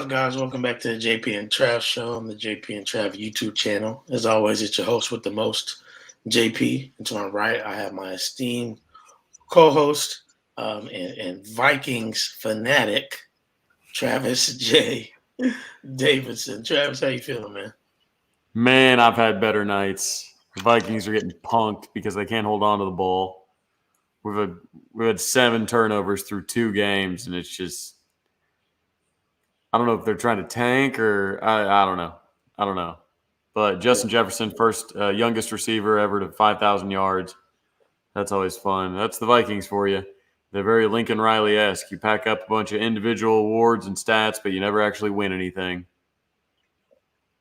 up, guys? Welcome back to the JP and Trav Show on the JP and Trav YouTube channel. As always, it's your host with the most, JP. And to my right, I have my esteemed co-host and Vikings fanatic, Travis J. Davidson. Travis, how you feeling, man? Man, I've had better nights. The Vikings are getting punked because they can't hold on to the ball. We've had 7 turnovers through 2 games, and it's just I don't know if they're trying to tank or I don't know. I don't know. But Justin Jefferson, first youngest receiver ever to 5,000 yards. That's always fun. That's the Vikings for you. They're very Lincoln Riley-esque. You pack up a bunch of individual awards and stats, but you never actually win anything.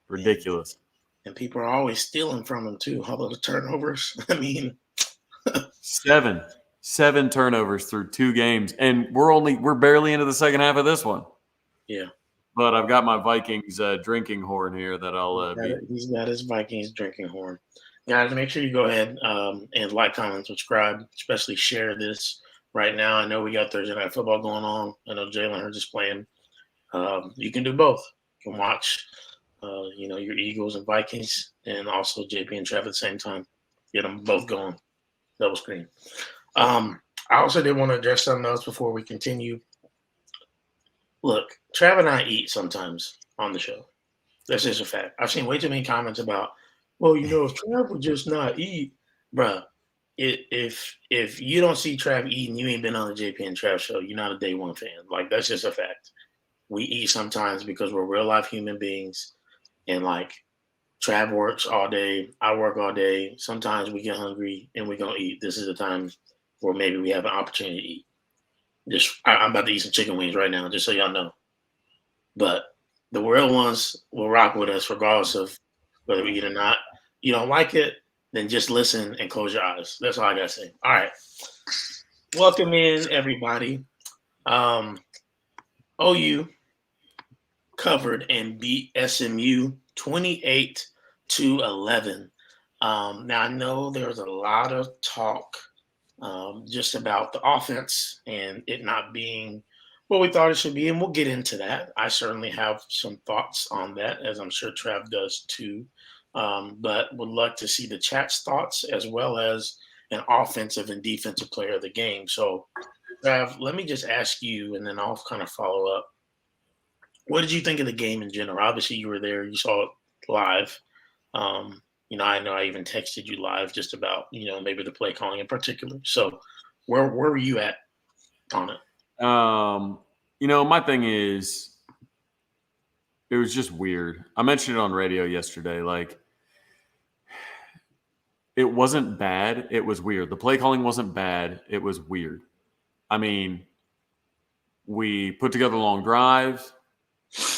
Ridiculous. And people are always stealing from him, too. All those turnovers. I mean. 7 turnovers through 2 games. And we're barely into the second half of this one. Yeah. But I've got my Vikings drinking horn here that I'll beat. He's got his Vikings drinking horn. Guys, make sure you go ahead and like, comment, subscribe, especially share this right now. I know we got Thursday Night Football going on. I know Jalen Hurts is playing. You can do both. You can watch, your Eagles and Vikings, and also JP and Trav at the same time. Get them both going. Double screen. I also did want to address something else before we continue. Look, Trav and I eat sometimes on the show. That's just a fact. I've seen way too many comments about, well, if Trav would just not eat, bruh. If you don't see Trav eating, you ain't been on the JP and Trav show. You're not a day one fan. Like, that's just a fact. We eat sometimes because we're real life human beings, and like Trav works all day, I work all day. Sometimes we get hungry and we're gonna eat. This is the time where maybe we have an opportunity to eat. I'm about to eat some chicken wings right now, just so y'all know. But the real ones will rock with us regardless of whether we eat or not. You don't like it, then just listen and close your eyes. That's all I got to say. All right. Welcome in, everybody. OU covered and beat SMU 28-11. Now, I know there was a lot of talk just about the offense and it not being what we thought it should be, and we'll get into that. I certainly have some thoughts on that, as I'm sure Trav does too, but would like to see the chat's thoughts as well as an offensive and defensive player of the game. So, Trav, let me just ask you, and then I'll kind of follow up. What did you think of the game in general? Obviously, you were there. You saw it live. I know I even texted you live just about, maybe the play calling in particular. So where were you at on it? My thing is, it was just weird. I mentioned it on radio yesterday. Like, it wasn't bad. It was weird. The play calling wasn't bad. It was weird. I mean, we put together long drives.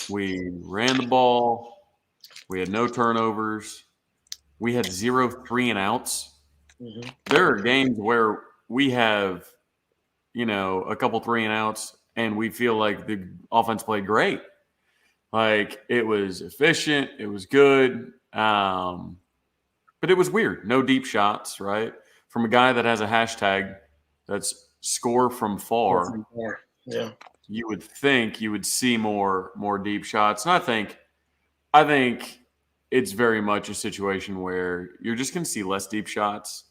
We ran the ball. We had no turnovers. We had 0 3-and-outs. Mm-hmm. There are games where we have, a couple 3-and-outs, and we feel like the offense played great. Like, it was efficient. It was good. But it was weird. No deep shots, right? From a guy that has a hashtag that's score from far. Yeah. You would think you would see more deep shots. And I think it's very much a situation where you're just going to see less deep shots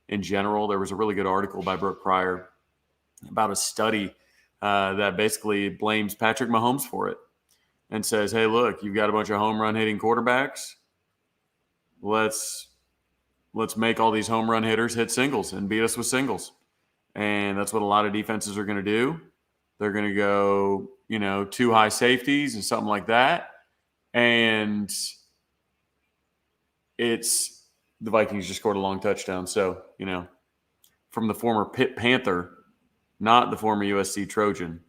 in general. There was a really good article by Brooke Pryor about a study that basically blames Patrick Mahomes for it and says, hey, look, you've got a bunch of home run hitting quarterbacks. Let's make all these home run hitters hit singles and beat us with singles. And that's what a lot of defenses are going to do. They're going to go, 2 high safeties and something like that. And the Vikings just scored a long touchdown. So, from the former Pitt Panther, not the former USC Trojan,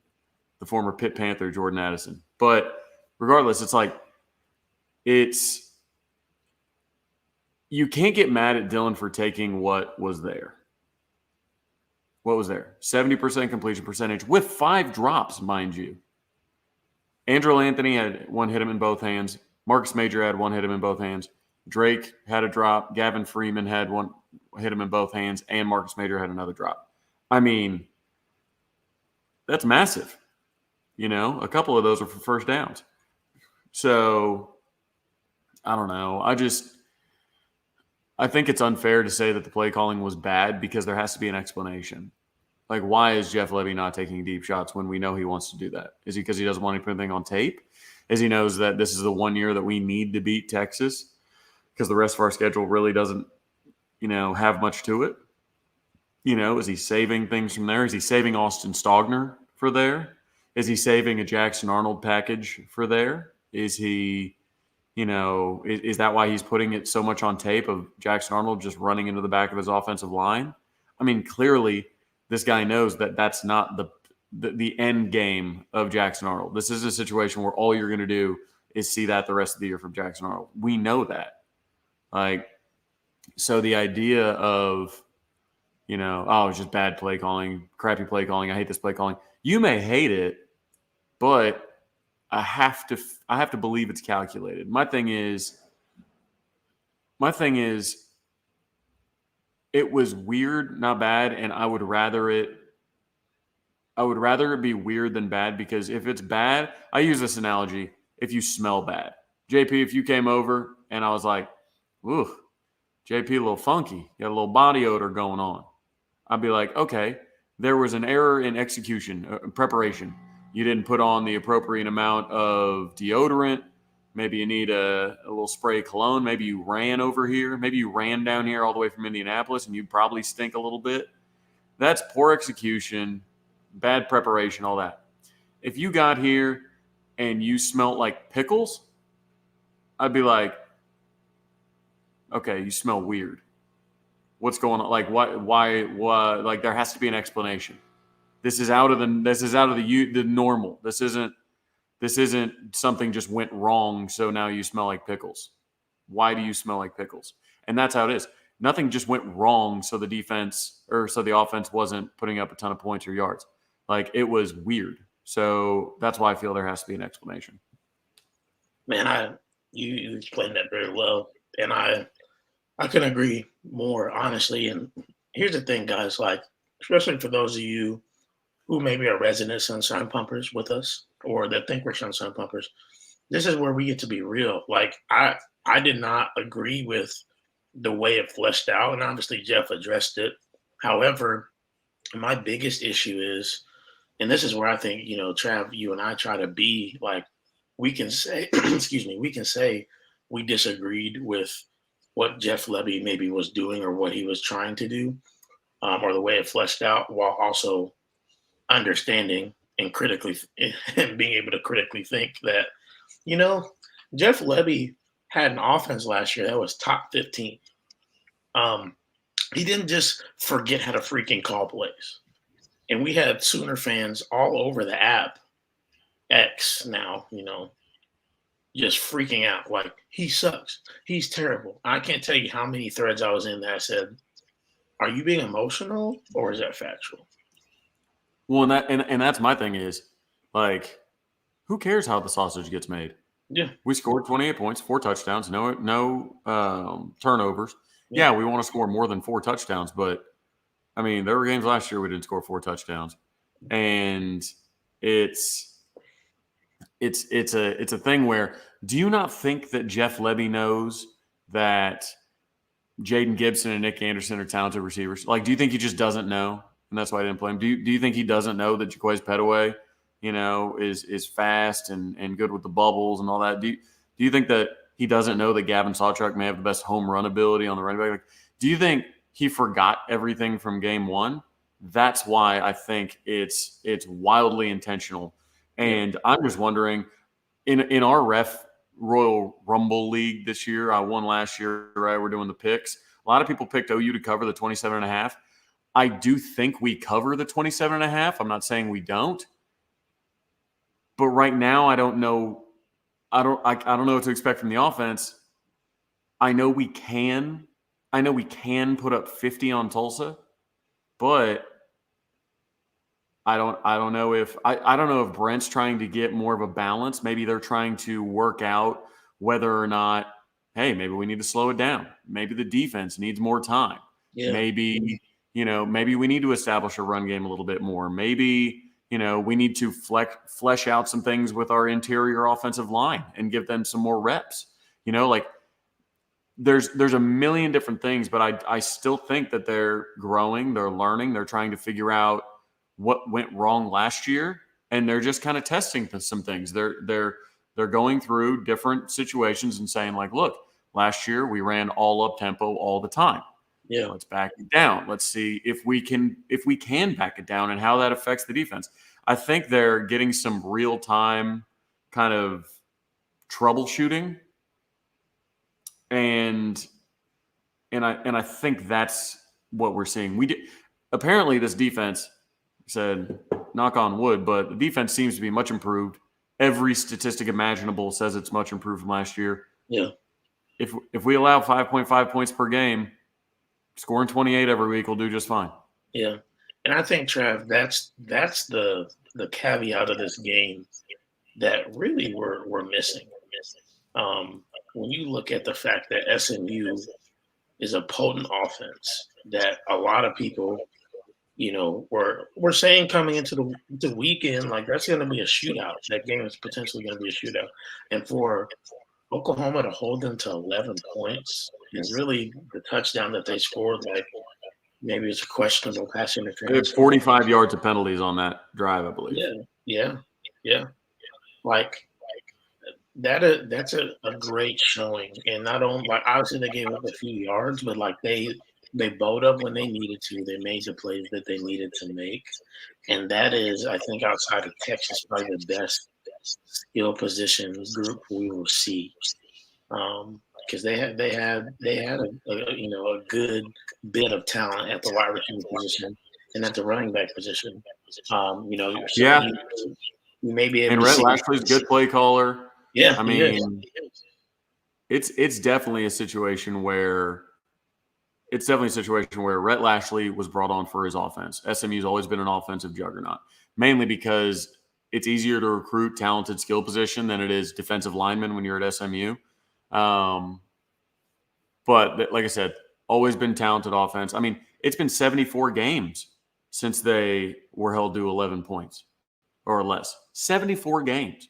the former Pitt Panther, Jordan Addison. But regardless, you can't get mad at Dylan for taking what was there. What was there? 70% completion percentage with 5 drops, mind you. Andrew Anthony had one hit him in both hands. Marcus Major had one hit him in both hands. Drake had a drop. Gavin Freeman had one hit him in both hands. And Marcus Major had another drop. I mean, that's massive. A couple of those are for first downs. So I don't know. I think it's unfair to say that the play calling was bad because there has to be an explanation. Like, why is Jeff Lebby not taking deep shots when we know he wants to do that? Is he because he doesn't want to put anything on tape? Is he knows that this is the 1 year that we need to beat Texas because the rest of our schedule really doesn't, have much to it? Is he saving things from there? Is he saving Austin Stogner for there? Is he saving a Jackson Arnold package for there? Is he, is that why he's putting it so much on tape of Jackson Arnold just running into the back of his offensive line? I mean, clearly this guy knows that that's not the end game of Jackson Arnold. This is a situation where all you're going to do is see that the rest of the year from Jackson Arnold. We know that. So the idea of, it's just bad play calling, crappy play calling. I hate this play calling. You may hate it, but I have to believe it's calculated. My thing is, it was weird, not bad, and I would rather it be weird than bad, because if it's bad, I use this analogy. If you smell bad, JP, if you came over and I was like, ooh, JP, a little funky, you got a little body odor going on, I'd be like, okay, there was an error in execution, preparation. You didn't put on the appropriate amount of deodorant. Maybe you need a little spray of cologne. Maybe you ran over here. Maybe you ran down here all the way from Indianapolis and you probably stink a little bit. That's poor execution, bad preparation, all that. If you got here and you smelled like pickles, I'd be like, okay, you smell weird. What's going on? Like, why, like, there has to be an explanation. This is out of the normal. This isn't something just went wrong, so now you smell like pickles. Why do you smell like pickles? And that's how it is. Nothing just went wrong, so the offense wasn't putting up a ton of points or yards. Like, it was weird. So that's why I feel there has to be an explanation. Man, you explained that very well, and I couldn't agree more, honestly. And here's the thing, guys, like, especially for those of you who maybe are resident Sunshine Pumpers with us, or that think we're Sunshine Pumpers, this is where we get to be real. Like, I did not agree with the way it fleshed out, and obviously Jeff addressed it. However, my biggest issue is, and this is where I think, Trav, you and I try to be like, we can say, we can say we disagreed with what Jeff Lebby maybe was doing or what he was trying to do, or the way it fleshed out, while also understanding and critically and being able to critically think that, Jeff Lebby had an offense last year that was top 15. He didn't just forget how to freaking call plays. And we had Sooner fans all over the app, X now, just freaking out. Like, he sucks. He's terrible. I can't tell you how many threads I was in that said, are you being emotional or is that factual? Well, and that's my thing is, like, who cares how the sausage gets made? Yeah. We scored 28 points, 4 touchdowns, no turnovers. Yeah, we want to score more than 4 touchdowns, but I mean, there were games last year we didn't score 4 touchdowns, and it's a thing where, do you not think that Jeff Lebby knows that Jaden Gibson and Nick Anderson are talented receivers? Like, do you think he just doesn't know, and that's why I didn't play him? Do you think he doesn't know that Jaquez Petaway, is fast and good with the bubbles and all that? Do you think that he doesn't know that Gavin Sawchuk may have the best home run ability on the running back? Like, do you think he forgot everything from game one? That's why I think it's wildly intentional. And I'm just wondering, in our Ref Royal Rumble League this year, I won last year, right? We're doing the picks. A lot of people picked OU to cover the 27.5. I do think we cover the 27.5. I'm not saying we don't. But right now, I don't know. I don't know what to expect from the offense. I know we can put up 50 on Tulsa, but I don't know if Brent's trying to get more of a balance. Maybe they're trying to work out whether or not, hey, maybe we need to slow it down. Maybe the defense needs more time. Yeah. Maybe we need to establish a run game a little bit more. Maybe, We need to flesh out some things with our interior offensive line and give them some more reps. Like there's a million different things, but I still think that they're growing, they're learning, they're trying to figure out what went wrong last year, and they're just kind of testing some things. They're going through different situations and saying, like, look, last year we ran all up tempo all the time. Yeah. Let's back it down. Let's see if we can back it down and how that affects the defense. I think they're getting some real time kind of troubleshooting, and I think that's what we're seeing. Apparently this defense said, knock on wood, but the defense seems to be much improved. Every statistic imaginable says it's much improved from last year. Yeah. If we allow 5.5 points per game, scoring 28 every week will do just fine. Yeah. And I think, Trav, that's the caveat of this game that really we're missing. When you look at the fact that SMU is a potent offense that a lot of people, were saying coming into the weekend, like that's going to be a shootout. That game is potentially going to be a shootout. And for Oklahoma to hold them to 11 points is really the touchdown that they scored. Like maybe it's a questionable pass interference. 45 yards of penalties on that drive, I believe. Yeah. Like that's a great showing. And not only like obviously they gave up a few yards, but like they bowed up when they needed to. They made the plays that they needed to make. And that is, I think, outside of Texas, probably the best skill position group we will see. Because they had a good bit of talent at the wide receiver position and at the running back position. You may be able and to Rhett see. Lashley's a good play caller. Yeah, I mean, it's definitely a situation where Rhett Lashley was brought on for his offense. SMU's always been an offensive juggernaut, mainly because it's easier to recruit talented skill position than it is defensive linemen when you're at SMU. But like I said, always been talented offense. I mean, it's been 74 games since they were held to 11 points or less. 74 games.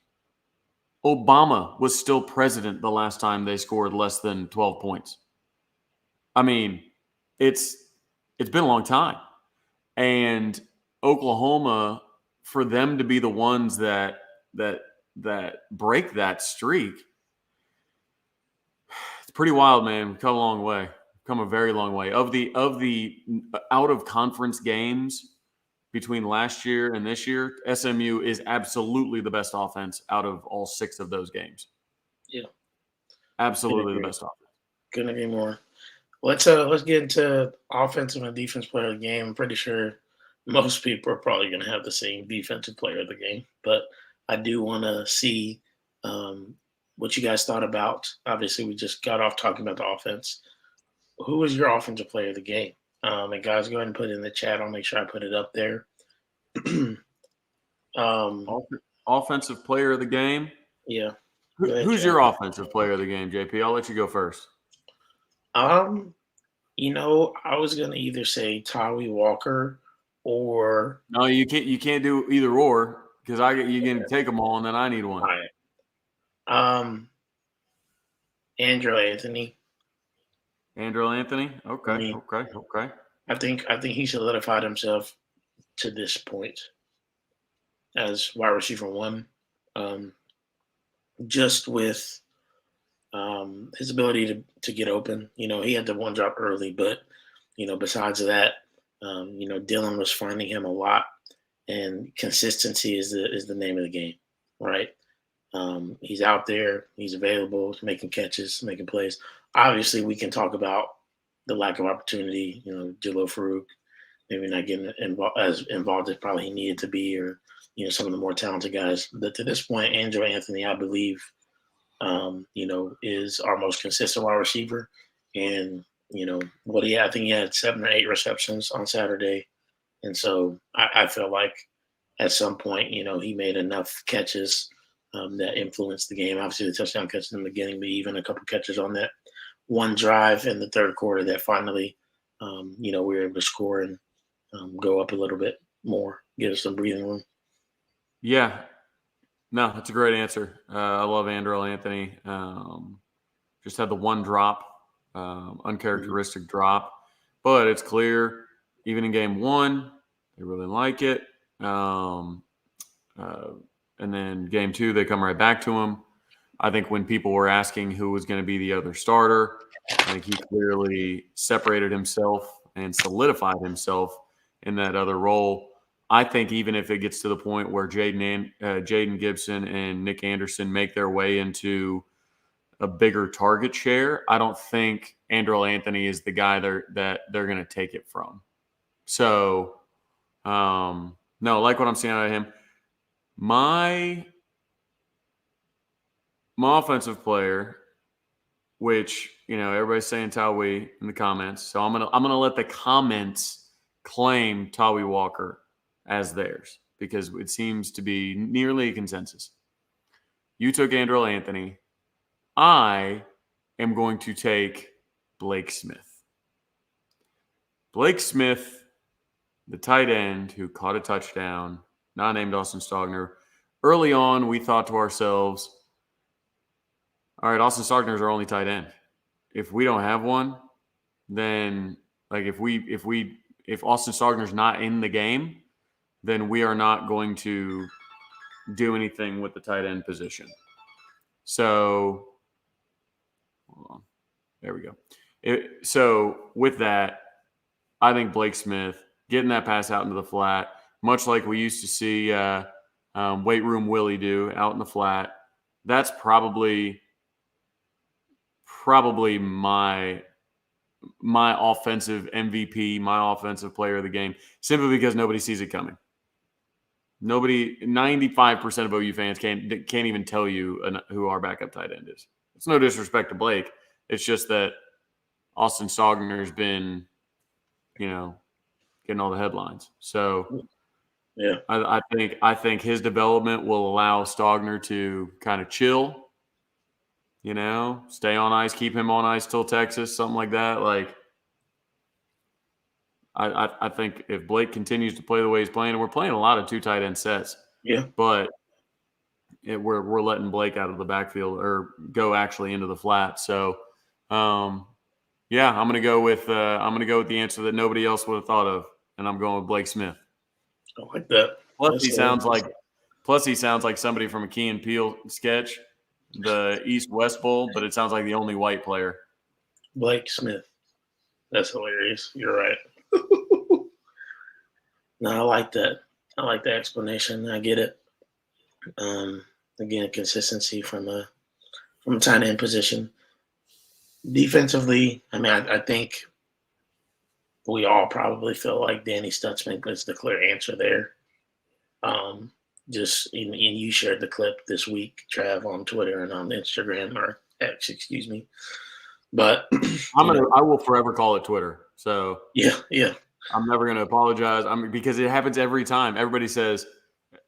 Obama was still president the last time they scored less than 12 points. I mean, it's been a long time. And Oklahoma, for them to be the ones that break that streak, it's pretty wild, man. We've come a long way. Come a very long way. Of the out of conference games between last year and this year, SMU is absolutely the best offense out of all 6 of those games. Yeah. Absolutely the best offense. Couldn't agree more. Let's get into offensive and defense player of the game. I'm pretty sure most people are probably going to have the same defensive player of the game, but I do want to see what you guys thought about. Obviously, we just got off talking about the offense. Who was your offensive player of the game? And guys, go ahead and put it in the chat. I'll make sure I put it up there. Offensive player of the game? Yeah. Who's your offensive player of the game, JP? I'll let you go first. I was gonna either say Tawee Walker or no, you can't do either or because you're gonna take them all and then I need one. All right. Andrew Anthony. Andrew Anthony? Okay. I think he solidified himself to this point as wide receiver 1. Just with his ability to get open. He had the one drop early, but besides that, Dylan was finding him a lot, and consistency is the name of the game, right? He's out there, he's available, making catches, making plays. Obviously, we can talk about the lack of opportunity. Jalil Farouk maybe not getting as involved as probably he needed to be, or some of the more talented guys. But to this point, Andrew Anthony, I believe, is our most consistent wide receiver. And, I think he had 7 or 8 receptions on Saturday. And so I feel like at some point, he made enough catches that influenced the game. Obviously, the touchdown catches in the beginning, but even a couple catches on that one drive in the third quarter that finally, we were able to score and go up a little bit more, give us some breathing room. Yeah. No, that's a great answer. I love Andrel Anthony. Just had the one drop, uncharacteristic drop. But it's clear, even in game one, they really like it. Uh, and then game two, they come right back to him. I think when people were asking who was going to be the other starter, I think he clearly separated himself and solidified himself in that other role. I think even if it gets to the point where Jaden Gibson and Nick Anderson make their way into a bigger target share, I don't think Andrel Anthony is the guy that they're going to take it from. So, no, like what I'm seeing out of him. My offensive player, which everybody's saying Tawi in the comments, so I'm gonna let the comments claim Tawi Walker as theirs because it seems to be nearly a consensus. You took Andrel Anthony. I am going to take Blake Smith. Blake Smith, the tight end who caught a touchdown, not named Austin Stogner. Early on, we thought to ourselves, all right, Austin Stogner's our only tight end. If we don't have one, then like if Austin Stogner's not in the game, then we are not going to do anything with the tight end position. So, hold on. There we go. So with that, I think Blake Smith getting that pass out into the flat, much like we used to see Weight Room Willie do out in the flat. That's probably my offensive MVP, my offensive player of the game, simply because nobody sees it coming. 95% of OU fans can't even tell you who our backup tight end is. It's no disrespect to Blake. It's just that Austin Stogner's been, getting all the headlines. So yeah, I think his development will allow Stogner to kind of chill. Stay on ice, keep him on ice till Texas, something like that. Like, I think if Blake continues to play the way he's playing, and we're playing a lot of two tight end sets, but we're letting Blake out of the backfield or go actually into the flat. So, I'm gonna go with the answer that nobody else would have thought of, and I'm going with Blake Smith. I like that. Plus, he sounds like somebody from a Key and Peele sketch, the East-West Bowl, but it sounds like the only white player. Blake Smith. That's hilarious. You're right. No, I like that. I like the explanation. I get it. Again, consistency from a tight end position. Defensively, I mean, I think we all probably feel like Danny Stutzman is the clear answer there. And you shared the clip this week, Trav, on Twitter and on Instagram or X, excuse me. But I will forever call it Twitter. So yeah. I'm never going to apologize. Because it happens every time. Everybody says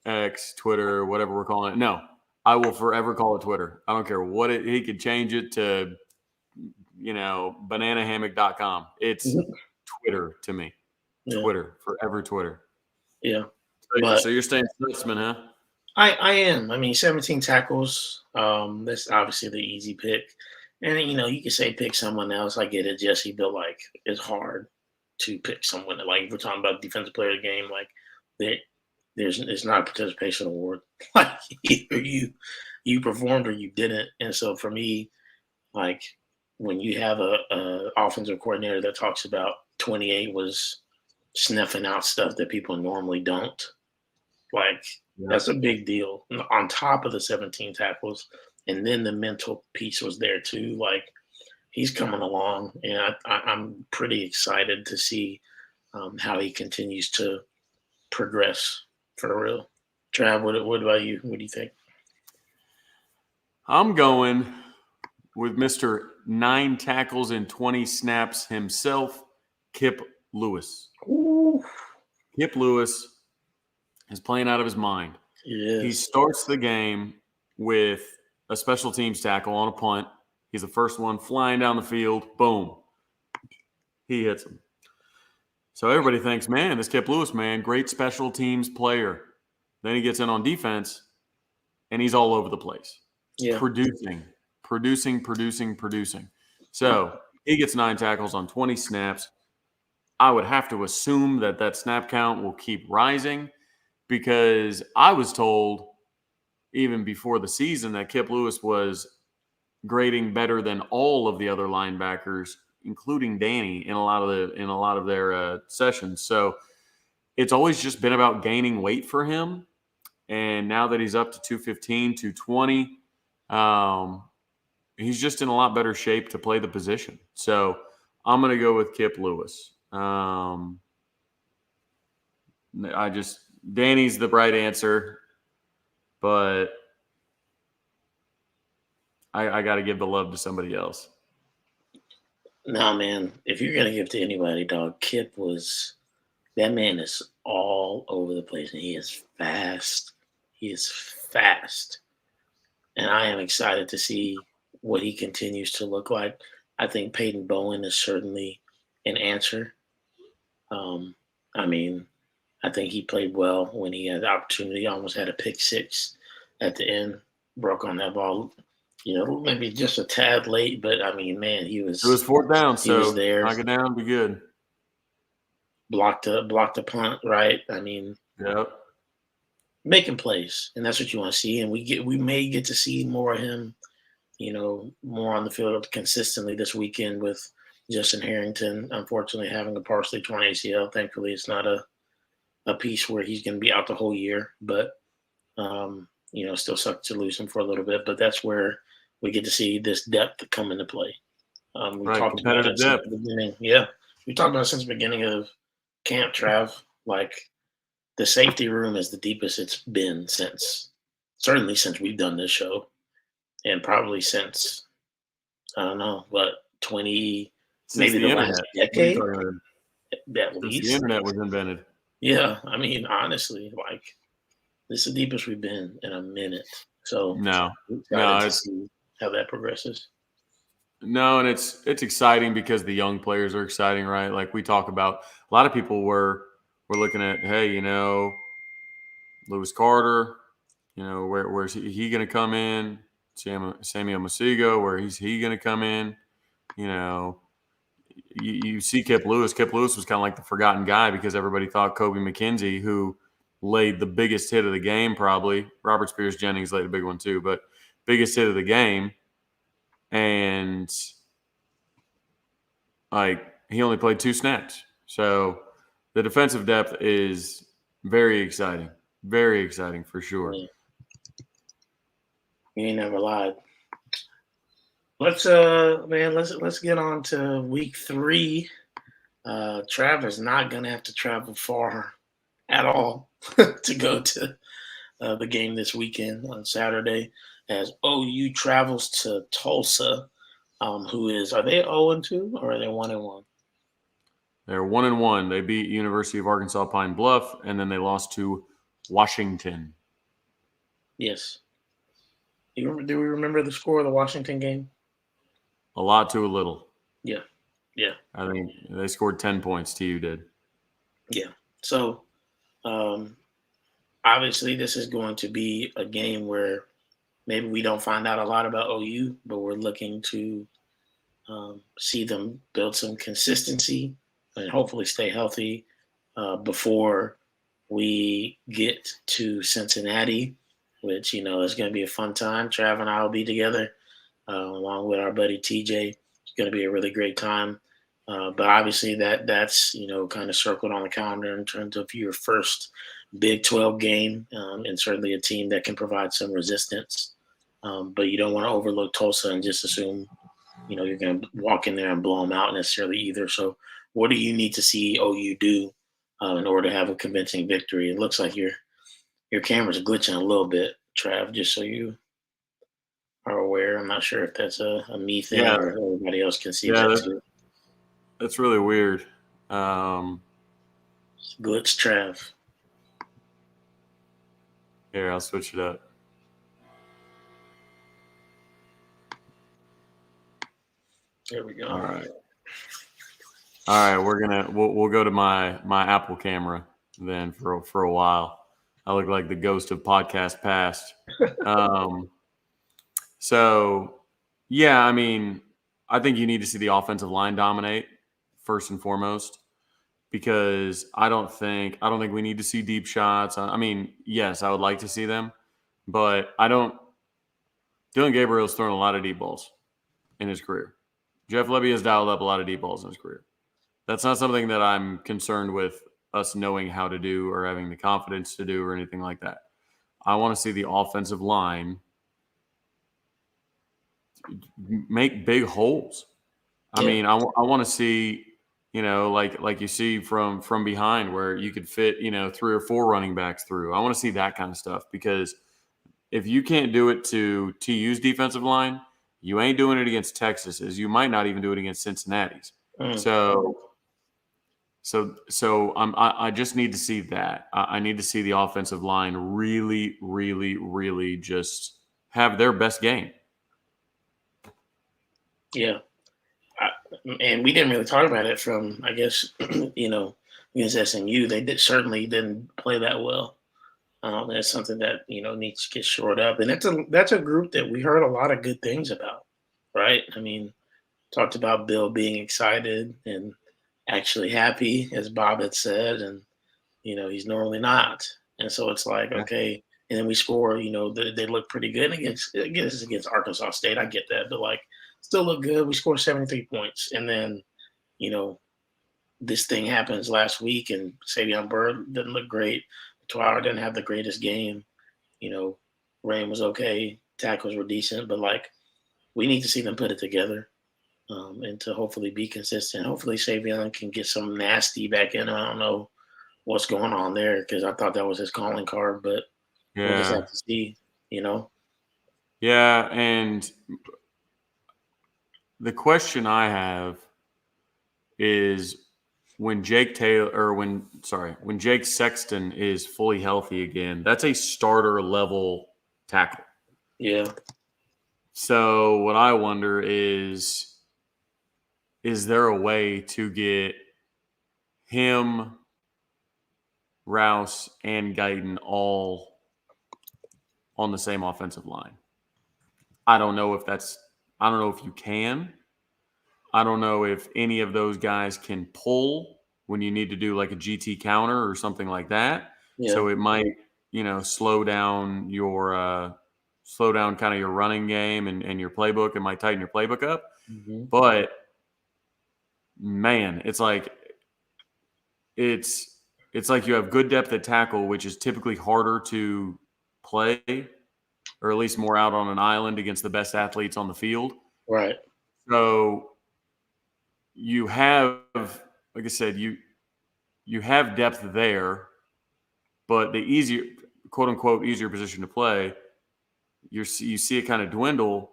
X, Twitter, whatever we're calling it. No, I will forever call it Twitter. I don't care what he could change it to, bananahammock.com. It's Twitter to me. Yeah. Twitter, forever Twitter. Yeah. So you're staying Stutzman, huh? I am. I mean, 17 tackles. That's obviously the easy pick. And, you can say pick someone else. I get it, Jesse, but, it's hard to pick someone. Like, if we're talking about defensive player of the game, it's not a participation award. Like, either you performed or you didn't. And so, for me, when you have a offensive coordinator that talks about 28 was sniffing out stuff that people normally don't, that's a big deal. On top of the 17 tackles, and then the mental piece was there too. He's coming along, and I'm pretty excited to see how he continues to progress for real. Trav, what about you? What do you think? I'm going with Mr. 9 tackles and 20 snaps himself, Kip Lewis. Ooh. Kip Lewis is playing out of his mind. Yes. He starts the game with a special teams tackle on a punt. He's the first one flying down the field. Boom. He hits him. So everybody thinks, man, this Kip Lewis, man, great special teams player. Then he gets in on defense, and he's all over the place. Yeah. Producing. So he gets 9 tackles on 20 snaps. I would have to assume that snap count will keep rising because I was told even before the season that Kip Lewis was grading better than all of the other linebackers, including Danny, in a lot of their sessions. So it's always just been about gaining weight for him. And now that he's up to 215, 220, he's just in a lot better shape to play the position. So I'm going to go with Kip Lewis. Danny's the right answer, but I got to give the love to somebody else. Nah, man, if you're going to give to anybody, dog, that man is all over the place, and he is fast. And I am excited to see what he continues to look like. I think Peyton Bowen is certainly an answer. I think he played well when he had the opportunity. Almost had a pick six at the end, broke on that ball. Maybe just a tad late, but man, It was 4th down, so was there. Knock it down, be good. Blocked a punt, right? Yep. Making plays, and that's what you want to see. And we may get to see more of him, more on the field consistently this weekend with Justin Harrington, unfortunately having a partially torn ACL. Thankfully, it's not a piece where he's going to be out the whole year, but still sucks to lose him for a little bit. But that's where we get to see this depth come into play. We talked about it since the beginning. Yeah, we talked about it since the beginning of camp, Trav. Like, the safety room is the deepest it's been since we've done this show, and probably since, I don't know, what, 20, maybe the last decade. At least the internet was invented. Yeah, honestly, like, this is the deepest we've been in a minute. So to see how that progresses. No, and it's exciting because the young players are exciting, right? Like we talk about, a lot of people were looking at, hey, Lewis Carter, where's he going to come in? Samuel Masigo, where he going to come in? You see Kip Lewis. Kip Lewis was kind of like the forgotten guy because everybody thought Kobe McKenzie, who laid the biggest hit of the game, probably. Robert Spears Jennings laid a big one too, but biggest hit of the game. And he only played 2 snaps. So the defensive depth is very exciting for sure. Yeah. You ain't never lied. Let's get on to week 3. Trav is not gonna have to travel far at all to go to the game this weekend on Saturday, as OU travels to Tulsa. Are they 0-2 or are they 1-1? They're 1-1. They beat University of Arkansas Pine Bluff, and then they lost to Washington. Yes. Do we remember the score of the Washington game? A lot to a little. Yeah. I think they scored 10 points. TU did. Yeah. So, obviously, this is going to be a game where maybe we don't find out a lot about OU, but we're looking to see them build some consistency and hopefully stay healthy before we get to Cincinnati, which, is going to be a fun time. Trav and I will be together along with our buddy TJ. It's going to be a really great time. But obviously that's kind of circled on the calendar in terms of your first Big 12 game, and certainly a team that can provide some resistance. But you don't want to overlook Tulsa and just assume, you're going to walk in there and blow them out necessarily either. So what do you need to see OU do in order to have a convincing victory? It looks like your camera's glitching a little bit, Trav, just so you are aware. I'm not sure if that's a me thing or everybody else can see that too. That's really weird. Glitch Trav. Here, I'll switch it up. There we go. All right. We'll go to my Apple camera then for a while. I look like the ghost of podcast past. So, yeah, I mean, I think you need to see the offensive line dominate first and foremost, because I don't think we need to see deep shots. I mean, yes, I would like to see them, but I don't. Dylan Gabriel's thrown a lot of deep balls in his career. Jeff Lebby has dialed up a lot of deep balls in his career. That's not something that I'm concerned with us knowing how to do or having the confidence to do or anything like that. I want to see the offensive line make big holes. I mean, I want to see, like you see from behind where you could fit, 3 or 4 running backs through. I want to see that kind of stuff, because if you can't do it to TU's defensive line, you ain't doing it against Texas's. You might not even do it against Cincinnati's. So I just need to see that. I need to see the offensive line really, really, really just have their best game. Yeah. And we didn't really talk about it from, I guess, against SMU. They certainly didn't play that well. That's something that, needs to get shored up. And that's a group that we heard a lot of good things about, right? I mean, talked about Bill being excited and actually happy, as Bob had said, and, he's normally not. And so it's like, okay, and then we score, they look pretty good against Arkansas State. I get that, but like, still look good. We scored 73 points. And then, this thing happens last week and Savion Byrd didn't look great. Tuara didn't have the greatest game. Rain was okay. Tackles were decent, but like, we need to see them put it together and to hopefully be consistent. Hopefully Savion can get some nasty back in. I don't know what's going on there, because I thought that was his calling card, but we'll just have to see, Yeah, and the question I have is when Jake Sexton is fully healthy again, that's a starter level tackle. Yeah. So what I wonder is there a way to get him, Rouse, and Guyton all on the same offensive line? I don't know if you can. I don't know if any of those guys can pull when you need to do like a GT counter or something like that. Yeah. So it might, slow down kind of your running game and your playbook. It might tighten your playbook up. Mm-hmm. But man, it's like you have good depth at tackle, which is typically harder to play, or at least more out on an island against the best athletes on the field. Right. So you have, like I said, you have depth there, but the easier, quote unquote, easier position to play, you see it kind of dwindle.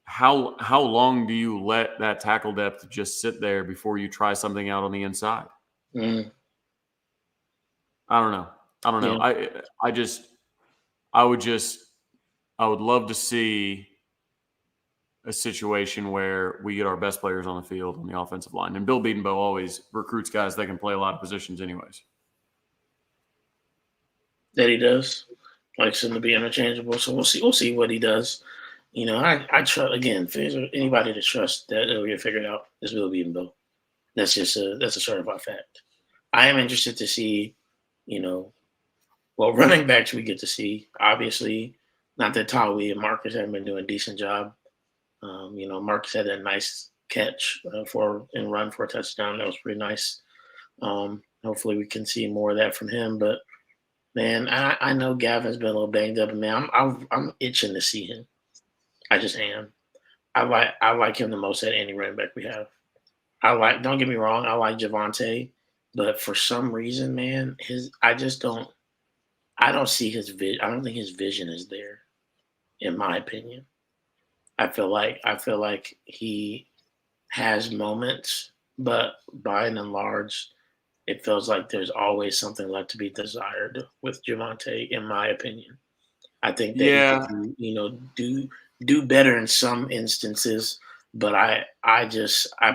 How long do you let that tackle depth just sit there before you try something out on the inside? Mm. I don't know. Yeah. I would love to see a situation where we get our best players on the field on the offensive line. And Bill Bedenbaugh always recruits guys that can play a lot of positions anyways. That he does. Likes them to be interchangeable. So we'll see what he does. I trust, again, if there's anybody to trust that it'll get figured out, it's Bill Bedenbaugh. That's a certified fact. I am interested to see, running backs we get to see. Obviously, not that Tawi and Marcus haven't been doing a decent job. Marcus had that nice catch and run for a touchdown. That was pretty nice. Hopefully we can see more of that from him. But man, I know Gavin's been a little banged up, and man, I'm itching to see him. I just am. I like him the most at any running back we have. Don't get me wrong, I like Javonte, but for some reason, man, I don't see his vision. I don't think his vision is there, in my opinion. I feel like he has moments, but by and large, it feels like there's always something left to be desired with Javonte, in my opinion. I think that he could, do better in some instances, but I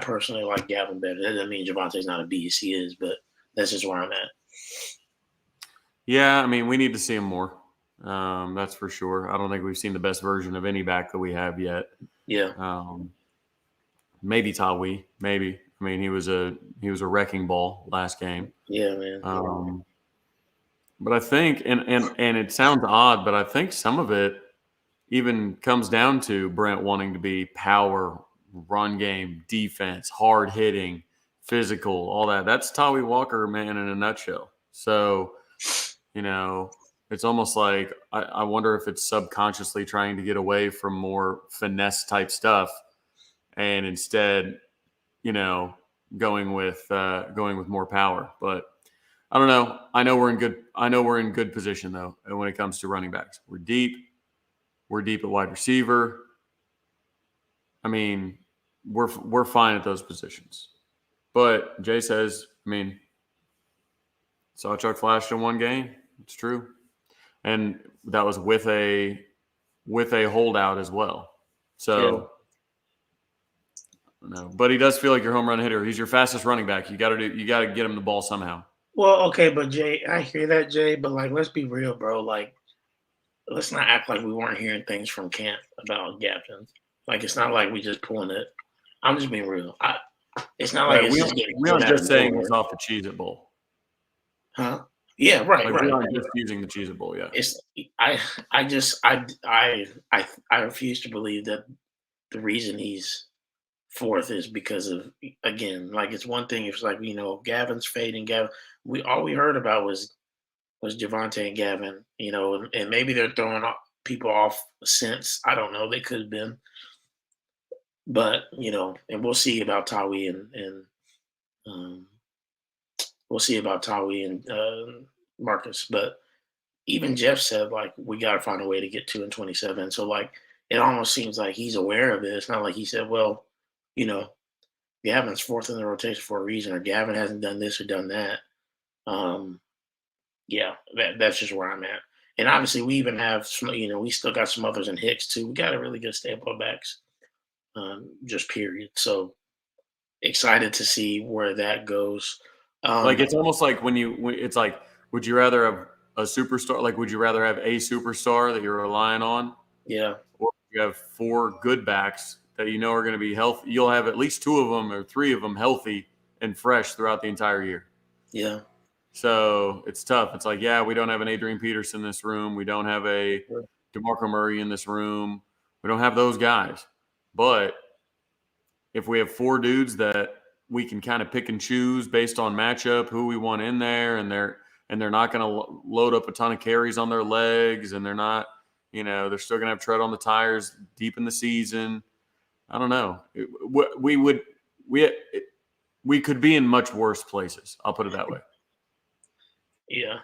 personally like Gavin better. That doesn't mean Javonte's not a beast. He is, but that's just where I'm at. Yeah, I mean, we need to see him more. That's for sure. I don't think we've seen the best version of any back that we have yet. Yeah. Maybe Tawi, maybe. I mean, he was a wrecking ball last game. Yeah, man. But I think, and it sounds odd, but I think some of it even comes down to Brent wanting to be power, run game, defense, hard hitting, physical, all that. That's Tawi Walker, man, in a nutshell. So, it's almost like I wonder if it's subconsciously trying to get away from more finesse type stuff and instead, going with more power. But I don't know. I know we're in good position though when it comes to running backs. We're deep. We're deep at wide receiver. I mean, we're fine at those positions. But Jay says, I mean, saw Chuck flashed in one game. It's true, and that was with a holdout as well. So, no, but he does feel like your home run hitter. He's your fastest running back. You got to get him the ball somehow. Well, okay, but Jay, I hear that, Jay, but like, let's be real, bro. Like, let's not act like we weren't hearing things from camp about Gavin. Like, it's not like we just pulling it. I'm just being real. It's not like we aren't just saying it's off the Cheez-It Bowl. Huh? Yeah, right, like right. We aren't just using the Cheez-It Bowl, yeah. I refuse to believe that the reason he's fourth is because of, again, like, it's one thing if it's like, Gavin's fading, Gavin. All we heard about was Javonte and Gavin, and maybe they're throwing people off since. I don't know. They could have been. But, and we'll see about Tawi and we'll see about Tawi and Marcus. But even Jeff said, like, we got to find a way to get 2-27. So, like, it almost seems like he's aware of it. It's not like he said, well, Gavin's fourth in the rotation for a reason, or Gavin hasn't done this or done that. Yeah, that's just where I'm at. And obviously, we even have some, we still got some others in Hicks too. We got a really good stable of backs, just period. So excited to see where that goes. Like, it's almost like it's like, would you rather have a superstar? Like, would you rather have a superstar that you're relying on? Yeah. Or you have four good backs that are going to be healthy. You'll have at least two of them or three of them healthy and fresh throughout the entire year. Yeah. So it's tough. It's like, yeah, we don't have an Adrian Peterson in this room. We don't have a DeMarco Murray in this room. We don't have those guys. But if we have four dudes that we can kind of pick and choose based on matchup, who we want in there, and they're not going to load up a ton of carries on their legs, and they're not, they're still going to have tread on the tires deep in the season. I don't know. We could be in much worse places. I'll put it that way. Yeah.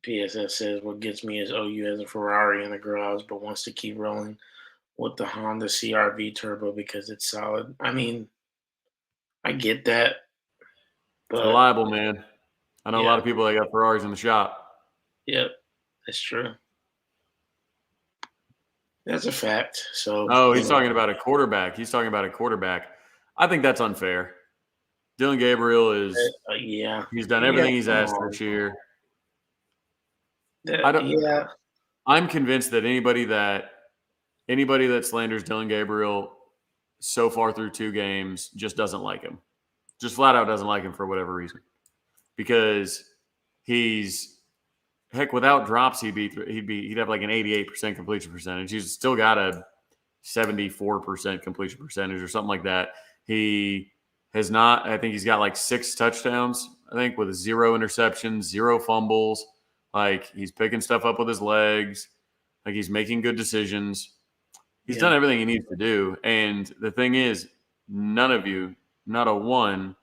PSS says, what gets me is OU has a Ferrari in the garage, but wants to keep rolling with the Honda CRV turbo because it's solid. I mean, I get that. But it's reliable, man. I know a lot of people that got Ferraris in the shop. Yep, that's true. That's a fact. So. Oh, he's talking about a quarterback. I think that's unfair. Dylan Gabriel is. He's done everything he's asked this year. I'm convinced that anybody that slanders Dylan Gabriel so far through two games just doesn't like him. Just flat out doesn't like him for whatever reason. Because without drops, he'd have like an 88% completion percentage. He's still got a 74% completion percentage or something like that. He has not. I think he's got like 6 touchdowns. I think with 0 interceptions, 0 fumbles. Like, he's picking stuff up with his legs. Like, he's making good decisions. He's done everything he needs to do. And the thing is, none of you, not a one,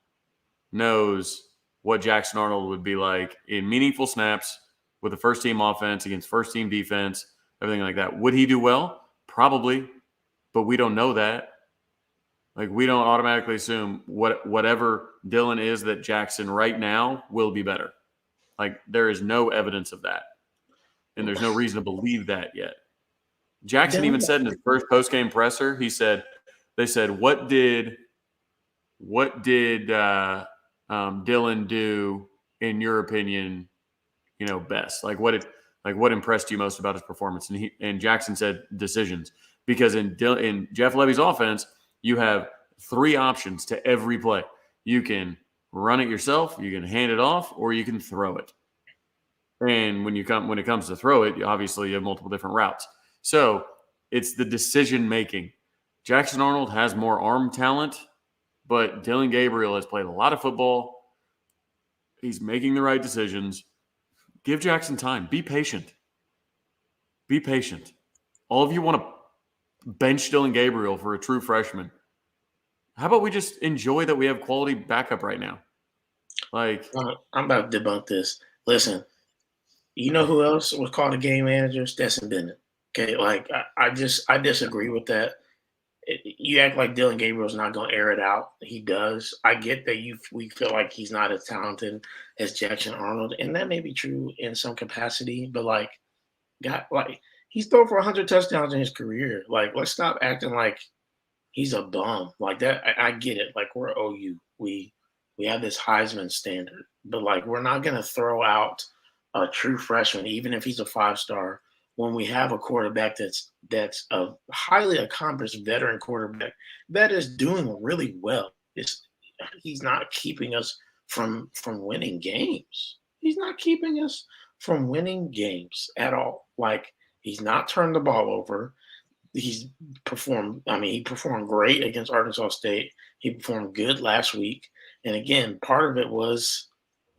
knows what Jackson Arnold would be like in meaningful snaps with the first-team offense against first-team defense, everything like that. Would he do well? Probably, but we don't know that. Like, we don't automatically assume whatever Dylan is that Jackson right now will be better. Like, there is no evidence of that, and there's no reason to believe that yet. Jackson even said in his first post-game presser, they said, what did Dylan do in your opinion, best? Like what impressed you most about his performance? And Jackson said decisions, because in Jeff Levy's offense, you have 3 options to every play. You can run it yourself, you can hand it off, or you can throw it. And when it comes to throw it, obviously you have multiple different routes. So it's the decision making. Jackson Arnold has more arm talent, but Dillon Gabriel has played a lot of football. He's making the right decisions. Give Jackson time. Be patient. Be patient. All of you want to bench Dillon Gabriel for a true freshman. How about we just enjoy that we have quality backup right now? Like, I'm about to debunk this. Listen, you know who else was called a game manager? Stetson Bennett. Okay, like I disagree with that. You act like Dillon Gabriel's not going to air it out. He does. I get that we feel like he's not as talented as Jackson Arnold, and that may be true in some capacity. But he's thrown for 100 touchdowns in his career. Like, let's stop acting like he's a bum like that. I get it. Like, we're OU. We have this Heisman standard, but like we're not going to throw out a true freshman, even if he's a 5-star, when we have a quarterback that's a highly accomplished veteran quarterback that is doing really well. He's not keeping us from winning games. He's not keeping us from winning games at all. Like, he's not turned the ball over. He performed great against Arkansas State. He performed good last week. And again, part of it was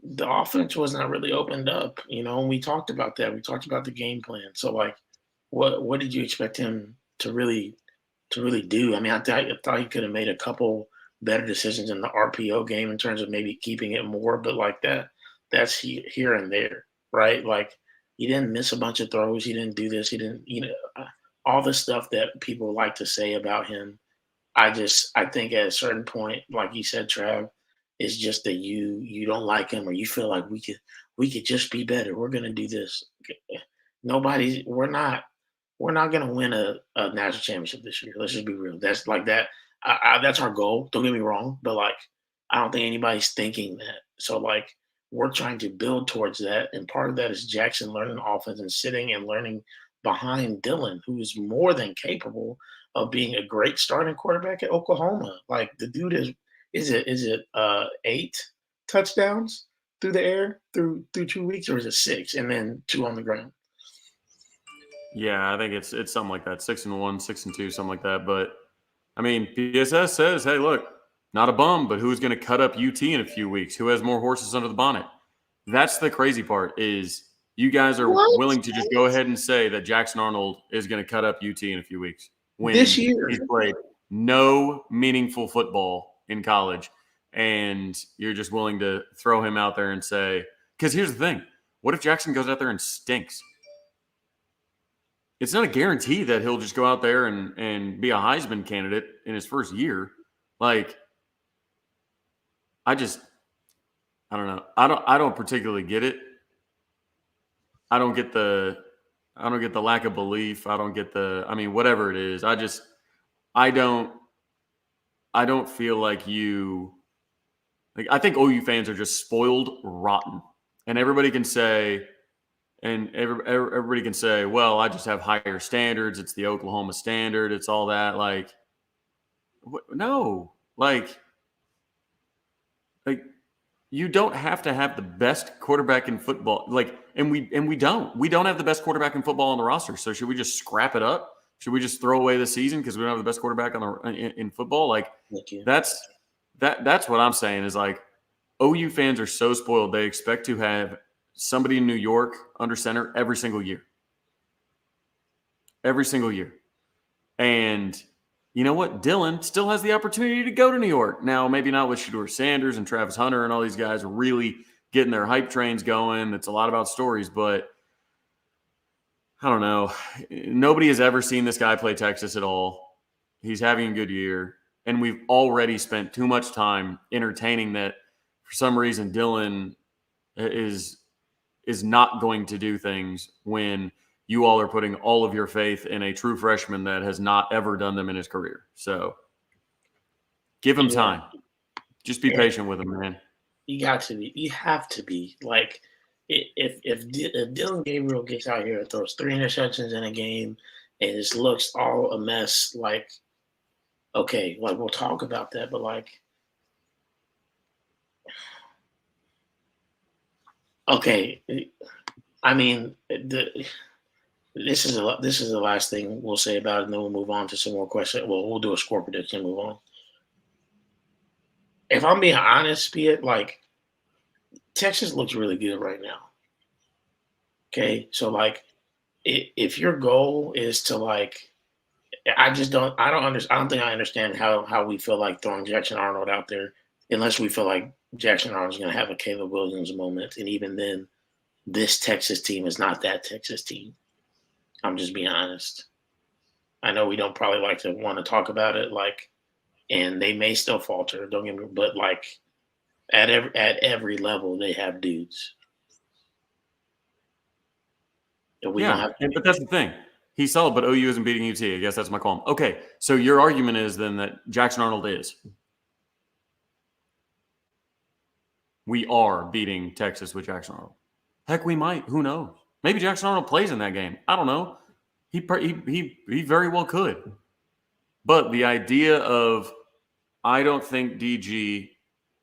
the offense was not really opened up, and we talked about that. We talked about the game plan. So, like, what did you expect him to really do? I mean, I thought he could have made a couple better decisions in the RPO game in terms of maybe keeping it more, but like that's here and there, right? Like, he didn't miss a bunch of throws. He didn't do this. He didn't, all the stuff that people like to say about him. I think at a certain point, like you said, Trav, it's just that you don't like him, or you feel like we could just be better. We're gonna do this. We're not gonna win a national championship this year. Let's just be real. That's like that. That's our goal. Don't get me wrong, but like I don't think anybody's thinking that. So like we're trying to build towards that, and part of that is Jackson learning offense and sitting and learning behind Dillon, who is more than capable of being a great starting quarterback at Oklahoma. Like, the dude is it 8 touchdowns through the air through 2 weeks, or is it 6 and then 2 on the ground? yeah, I think it's something like that. 6-1, 6-2, something like that. But I mean, PSS says, hey, look, not a bum, but who's going to cut up UT in a few weeks? Who has more horses under the bonnet? That's the crazy part, is you guys are willing to just go ahead and say that Jackson Arnold is going to cut up UT in a few weeks when This year. he's played no meaningful football in college, and you're just willing to throw him out there and say, because here's the thing, what if Jackson goes out there and stinks? It's not a guarantee that he'll just go out there and be a Heisman candidate in his first year. Like, I don't know. I don't particularly get it. I don't get the lack of belief. I don't get whatever it is. I don't feel like I think OU fans are just spoiled rotten. And everybody can say, well, I just have higher standards. It's the Oklahoma standard. It's all that. Like, no, like you don't have to have the best quarterback in football. Like, and we don't have the best quarterback in football on the roster. So should we just scrap it up? Should we just throw away the season because we don't have the best quarterback in football? Like, that's what I'm saying is, like, OU fans are so spoiled. They expect to have somebody in New York under center every single year. Every single year. And you know what? Dillon still has the opportunity to go to New York. Now, maybe not with Shedeur Sanders and Travis Hunter and all these guys really getting their hype trains going. It's a lot about stories, but I don't know. Nobody has ever seen this guy play Texas at all. He's having a good year. And we've already spent too much time entertaining that for some reason Dillon is not going to do things when you all are putting all of your faith in a true freshman that has not ever done them in his career. So give him time. Just be patient with him, man. You got to be. You have to be. Like, if Dylan Gabriel gets out here and throws 3 interceptions in a game and just looks all a mess, like, okay, like we'll talk about that, but like, okay, I mean, this is the last thing we'll say about it, and then we'll move on to some more questions. Well, we'll do a score prediction and move on. If I'm being honest, Piet, like Texas looks really good right now. Okay, so like, if your goal is to like, I just don't, I don't understand. I don't think I understand how we feel like throwing Jackson Arnold out there, unless we feel like Jackson Arnold's going to have a Caleb Williams moment, and even then, this Texas team is not that Texas team. I'm just being honest. I know we don't probably like to want to talk about it, like, and they may still falter. Don't get me, but like at every level, they have dudes. And we don't have. But that's the thing. He's solid, but OU isn't beating UT. I guess that's my call. Okay, so your argument is then that Jackson Arnold is. We are beating Texas with Jackson Arnold. Heck, we might. Who knows? Maybe Jackson Arnold plays in that game. I don't know. He very well could. But the idea of I don't think DG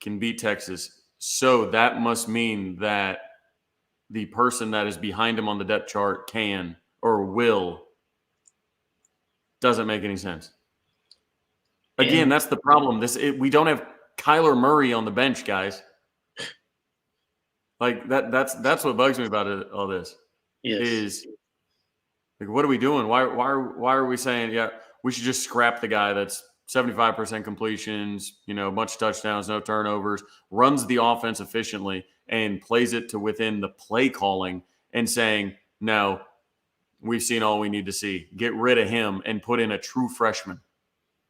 can beat Texas, so that must mean that the person that is behind him on the depth chart can or will, doesn't make any sense. Again, that's the problem. We don't have Kyler Murray on the bench, guys. Like that's what bugs me about all this. Yes. Is like, what are we doing? Why are we saying, yeah, we should just scrap the guy that's 75% completions, a bunch of touchdowns, no turnovers, runs the offense efficiently, and plays it to within the play calling, and saying, no, we've seen all we need to see. Get rid of him and put in a true freshman.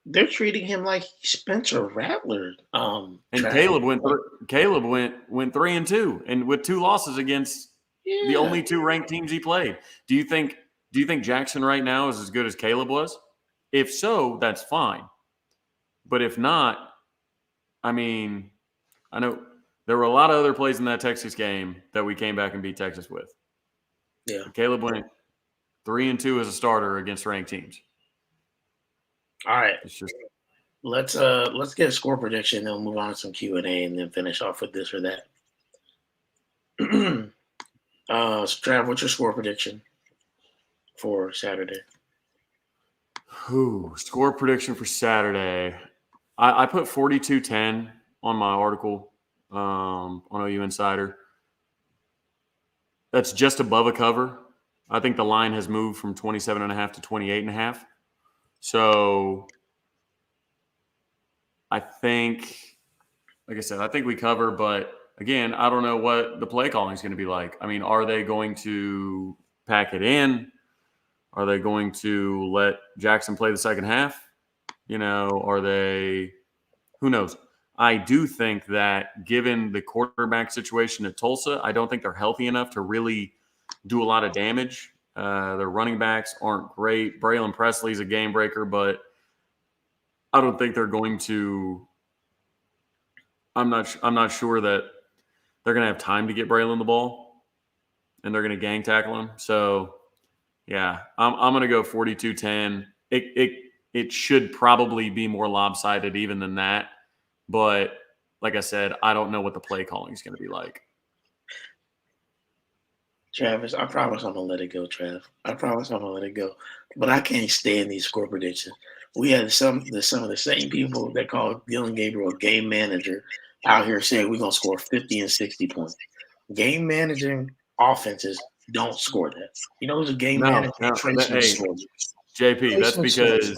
They're treating him like Spencer Rattler. And Caleb went 3-2, and with 2 losses against the only 2 ranked teams he played. Do you think Jackson right now is as good as Caleb was? If so, that's fine. But if not, I mean, I know there were a lot of other plays in that Texas game that we came back and beat Texas with. Yeah. Caleb went 3-2 as a starter against ranked teams. All right. It's just, let's get a score prediction, then we'll move on to some Q&A, and then finish off with this or that. Trav, what's your score prediction for Saturday? Score prediction for Saturday. I put 42-10 on my article on OU Insider. That's just above a cover. I think the line has moved from 27.5 to 28.5. So I think, like I said, I think we cover, but again, I don't know what the play calling is going to be like. I mean, are they going to pack it in? Are they going to let Jackson play the second half? Are they – who knows? I do think that given the quarterback situation at Tulsa, I don't think they're healthy enough to really do a lot of damage. Their running backs aren't great. Braylon Presley's a game breaker, but I don't think they're going to – I'm not sure that they're going to have time to get Braylon the ball, and they're going to gang tackle him. So – yeah, I'm going to go 42-10. It should probably be more lopsided even than that. But like I said, I don't know what the play calling is going to be like. Travis, I promise I'm going to let it go, Trav. I promise I'm going to let it go. But I can't stand these score predictions. We had some of the same people that call Dylan Gabriel a game manager out here saying we're going to score 50 and 60 points. Game managing offenses don't score that. Who's a game manager? JP,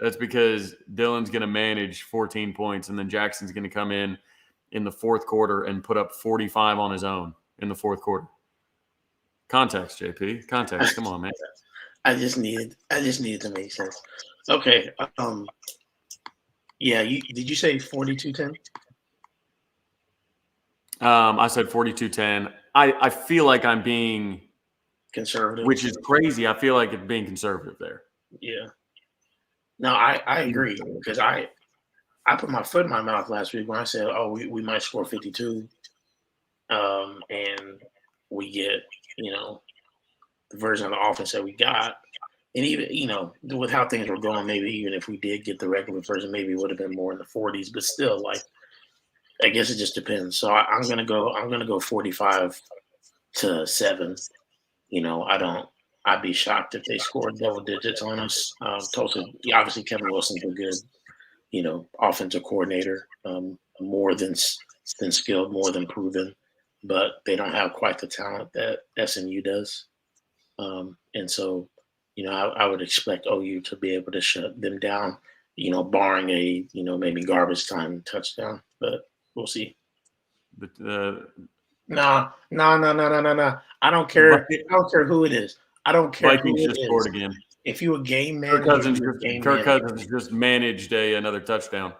that's because Dylan's going to manage 14 points, and then Jackson's going to come in the fourth quarter and put up 45 on his own in the fourth quarter. Context, JP. Context. Come on, man. I just needed to make sense. Okay. Yeah. Did you say 42-10? I said 42-10. I feel like I'm being conservative, which is crazy. I feel like it's being conservative there. Yeah. No, I agree because I I put my foot in my mouth last week when I said, "Oh, we might score 52," and we get the version of the offense that we got. And even, with how things were going, maybe even if we did get the regular version, maybe it would have been more in the 40s. But still, like, I guess it just depends. So I'm gonna go. I'm gonna go 45-7. I'd be shocked if they scored double digits on us. Tulsa, obviously, Kevin Wilson's a good, offensive coordinator, more than skilled, more than proven, but they don't have quite the talent that SMU does. And so, I would expect OU to be able to shut them down, barring a, maybe garbage time touchdown, but we'll see. But No, no, no, no, no, no, no. I don't the care. I don't care who it is. I don't care Vikings who it just scored is. again. If you a game manager, you're a game Kirk manager. Cousins just managed another touchdown.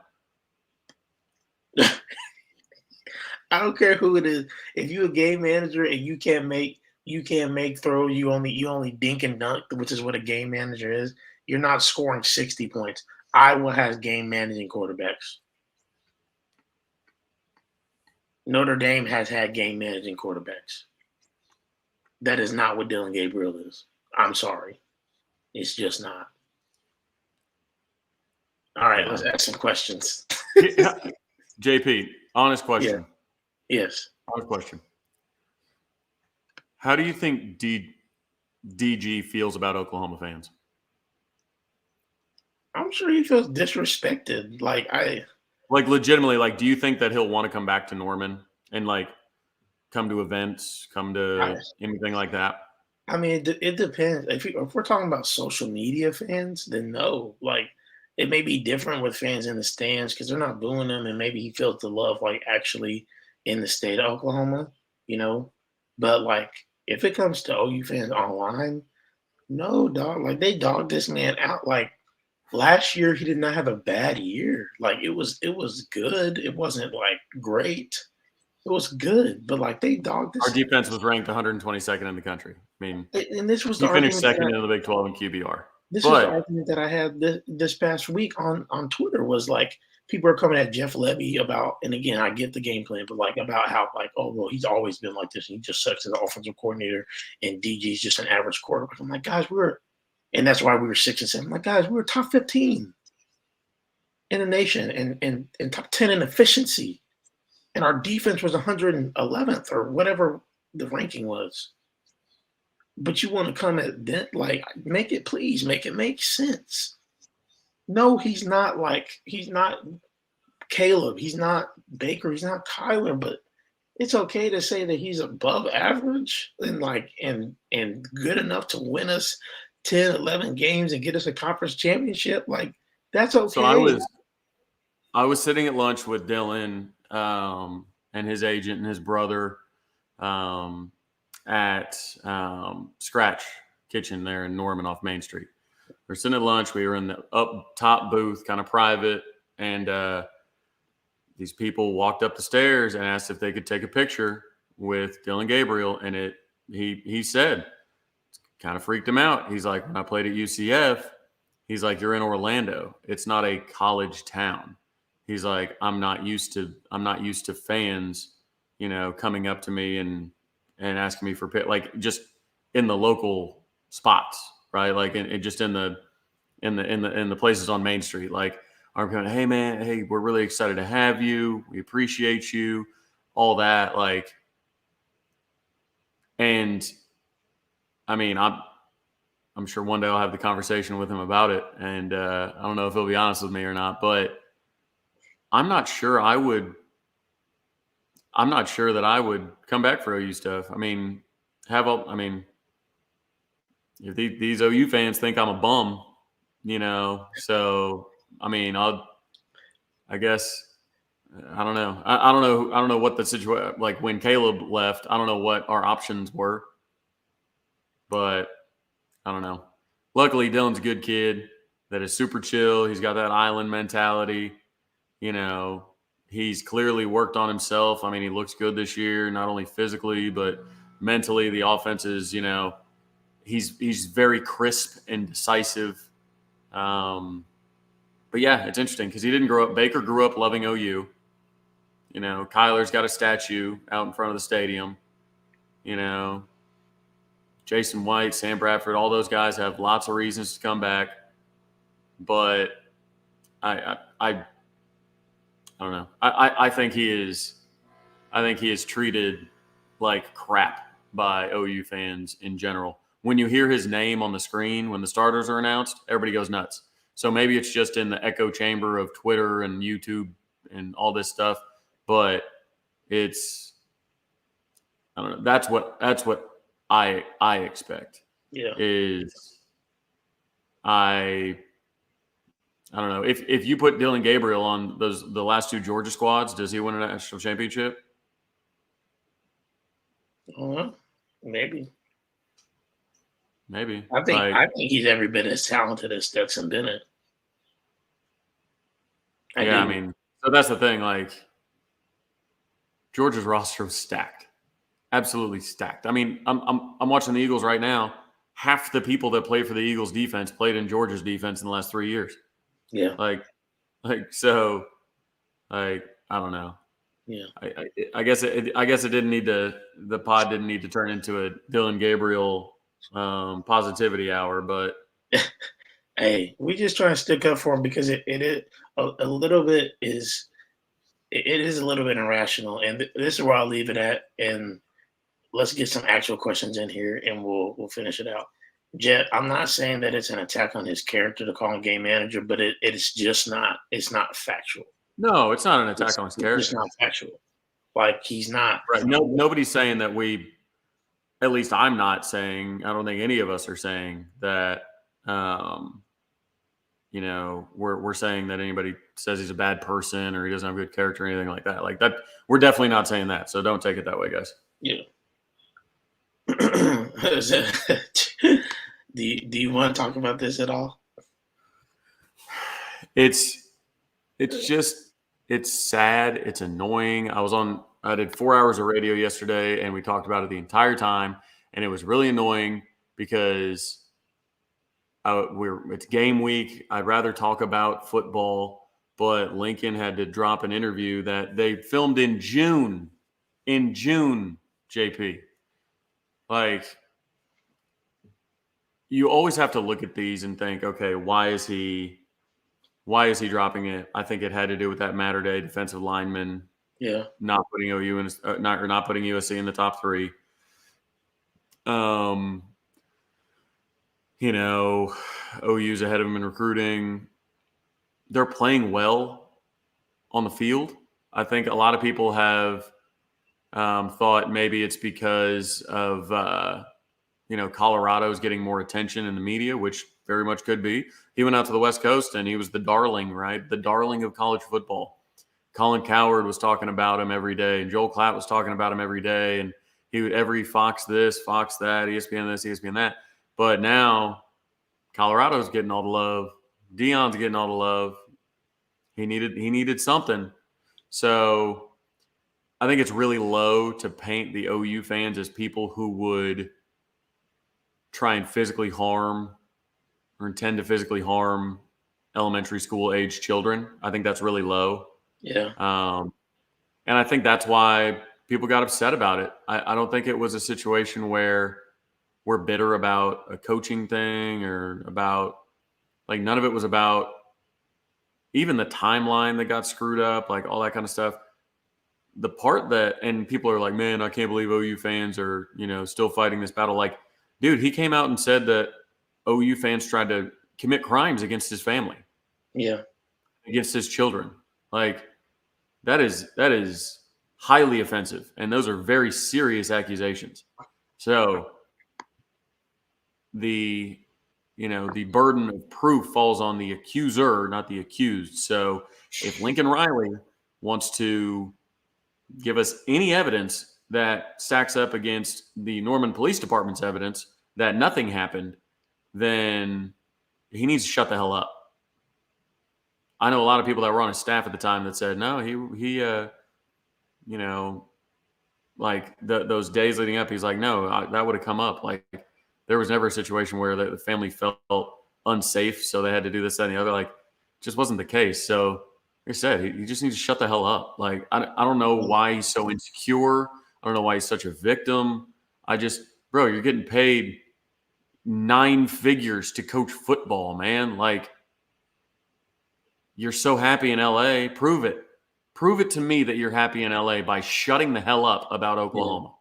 I don't care who it is. If you a game manager and you can't make throws, you only dink and dunk, which is what a game manager is. You're not scoring 60 points. Iowa has game managing quarterbacks. Notre Dame has had game managing quarterbacks. That is not what Dylan Gabriel is. I'm sorry. It's just not. All right, let's ask some questions. JP, honest question. Yeah. Yes. Honest question. How do you think DG feels about Oklahoma fans? I'm sure he feels disrespected. Like legitimately, do you think that he'll want to come back to Norman and come to events, come to anything like that? I mean, it depends. If we're talking about social media fans, then no. Like, it may be different with fans in the stands because they're not booing him, and maybe he feels the love actually in the state of Oklahoma, you know. But if it comes to OU fans online, no, dog. Like, they dogged this man out. Like, last year he did not have a bad year. Like, it was good. It wasn't great. It was good, but they dogged this. Our defense was ranked 122nd in the country. I mean, and this was he the finished argument second in the Big 12 in QBR. This was the argument that I had this past week on Twitter. Was people are coming at Jeff Levy about, and again, I get the game plan, but about how oh well, he's always been like this, and he just sucks as an offensive coordinator, and DG's just an average quarterback. I'm like, guys, and that's why we were 6 and 7. I'm like, guys, we were top 15 in the nation, and top 10 in efficiency, and our defense was 111th or whatever the ranking was. But you want to come at that, make it make sense. No, he's not Caleb. He's not Baker. He's not Kyler, but it's okay to say that he's above average and good enough to win us 10, 11 games and get us a conference championship. That's okay. So I was sitting at lunch with Dylan and his agent and his brother at Scratch Kitchen there in Norman off Main Street. We're sitting at lunch. We were in the up top booth, kind of private, and these people walked up the stairs and asked if they could take a picture with Dylan Gabriel. And he said, it kind of freaked him out. He's like, when I played at UCF, he's like, you're in Orlando. It's not a college town. He's like, I'm not used to fans, coming up to me and asking me for just in the local spots, right? Just in the places on Main Street, I'm going, hey man, hey, we're really excited to have you. We appreciate you, all that, and I mean, I'm sure one day I'll have the conversation with him about it, and I don't know if he'll be honest with me or not, but I'm not sure that I would come back for OU stuff. I mean, if these OU fans think I'm a bum, so I mean, I guess I don't know. I don't know what the situation, when Caleb left, I don't know what our options were, but I don't know. Luckily, Dylan's a good kid that is super chill. He's got that island mentality. He's clearly worked on himself. I mean, he looks good this year, not only physically, but mentally. The offense is, he's very crisp and decisive. But yeah, it's interesting because he didn't grow up. Baker grew up loving OU. You know, Kyler's got a statue out in front of the stadium. You know, Jason White, Sam Bradford, all those guys have lots of reasons to come back. But I don't know. I think he is. I think he is treated like crap by OU fans in general. When you hear his name on the screen when the starters are announced, everybody goes nuts. So maybe it's just in the echo chamber of Twitter and YouTube and all this stuff, but it's I don't know. That's what I expect. Yeah. Is I don't know. If you put Dylan Gabriel on the last two Georgia squads, does he win a national championship? Maybe. Maybe. I think he's every bit as talented as Stetson Bennett. I mean, so that's the thing. Like, Georgia's roster was stacked, absolutely stacked. I mean, I'm watching the Eagles right now. Half the people that play for the Eagles defense played in Georgia's defense in the last 3 years. Yeah. So, I don't know. Yeah. I guess it didn't need to. The pod didn't need to turn into a Dylan Gabriel positivity hour, but hey, we just try to stick up for him because it is a little bit is it is a little bit irrational, and this is where I'll leave it at. And let's get some actual questions in here, and we'll finish it out. Jet, I'm not saying that it's an attack on his character to call him game manager, but it's just not. It's not factual. No, it's not an attack on his character. It's not factual. Like, he's not. Right. No, nobody's saying that we. At least I'm not saying. I don't think any of us are saying that. You know, we're saying that anybody says he's a bad person or he doesn't have good character or anything like that. Like that, we're definitely not saying that. So don't take it that way, guys. Yeah. Do you want to talk about this at all? It's sad. It's annoying. I did 4 hours of radio yesterday and we talked about it the entire time. And it was really annoying because it's game week. I'd rather talk about football, but Lincoln had to drop an interview that they filmed in June, JP. Like, you always have to look at these and think, okay, why is he dropping it? I think it had to do with that Matter Day defensive lineman. Yeah. Not putting OU in, not putting USC in the top three. You know, OU's ahead of them in recruiting. They're playing well on the field. I think a lot of people have thought maybe it's because of Colorado's getting more attention in the media, which very much could be. He went out to the West Coast and he was the darling, right? The darling of college football. Colin Cowherd was talking about him every day, and Joel Klatt was talking about him every day, and he would every Fox this, Fox that, ESPN this, ESPN that. But now Colorado's getting all the love. Deion's getting all the love. He needed something. So I think it's really low to paint the OU fans as people who would try and physically harm or intend to physically harm elementary school age children. I think that's really low. Yeah. And I think that's why people got upset about it. I don't think it was a situation where we're bitter about a coaching thing or about, like, none of it was about even the timeline that got screwed up, like all that kind of stuff. The part that, and people are like, man, I can't believe OU fans are, still fighting this battle. Like, dude, he came out and said that OU fans tried to commit crimes against his family. Yeah. Against his children. Like, that is highly offensive. And those are very serious accusations. So the burden of proof falls on the accuser, not the accused. So if Lincoln Riley wants to give us any evidence that stacks up against the Norman Police Department's evidence that nothing happened, then he needs to shut the hell up. I know a lot of people that were on his staff at the time that said, no, he like those days leading up, he's like, no, that would have come up. Like, there was never a situation where the family felt unsafe, so they had to do this, that, and the other. Like, just wasn't the case. So, like I said, he just needs to shut the hell up. Like, I don't know why he's so insecure. I don't know why he's such a victim. Bro, you're getting paid 9 figures to coach football, man. Like, you're so happy in LA. Prove it. Prove it to me that you're happy in LA by shutting the hell up about Oklahoma.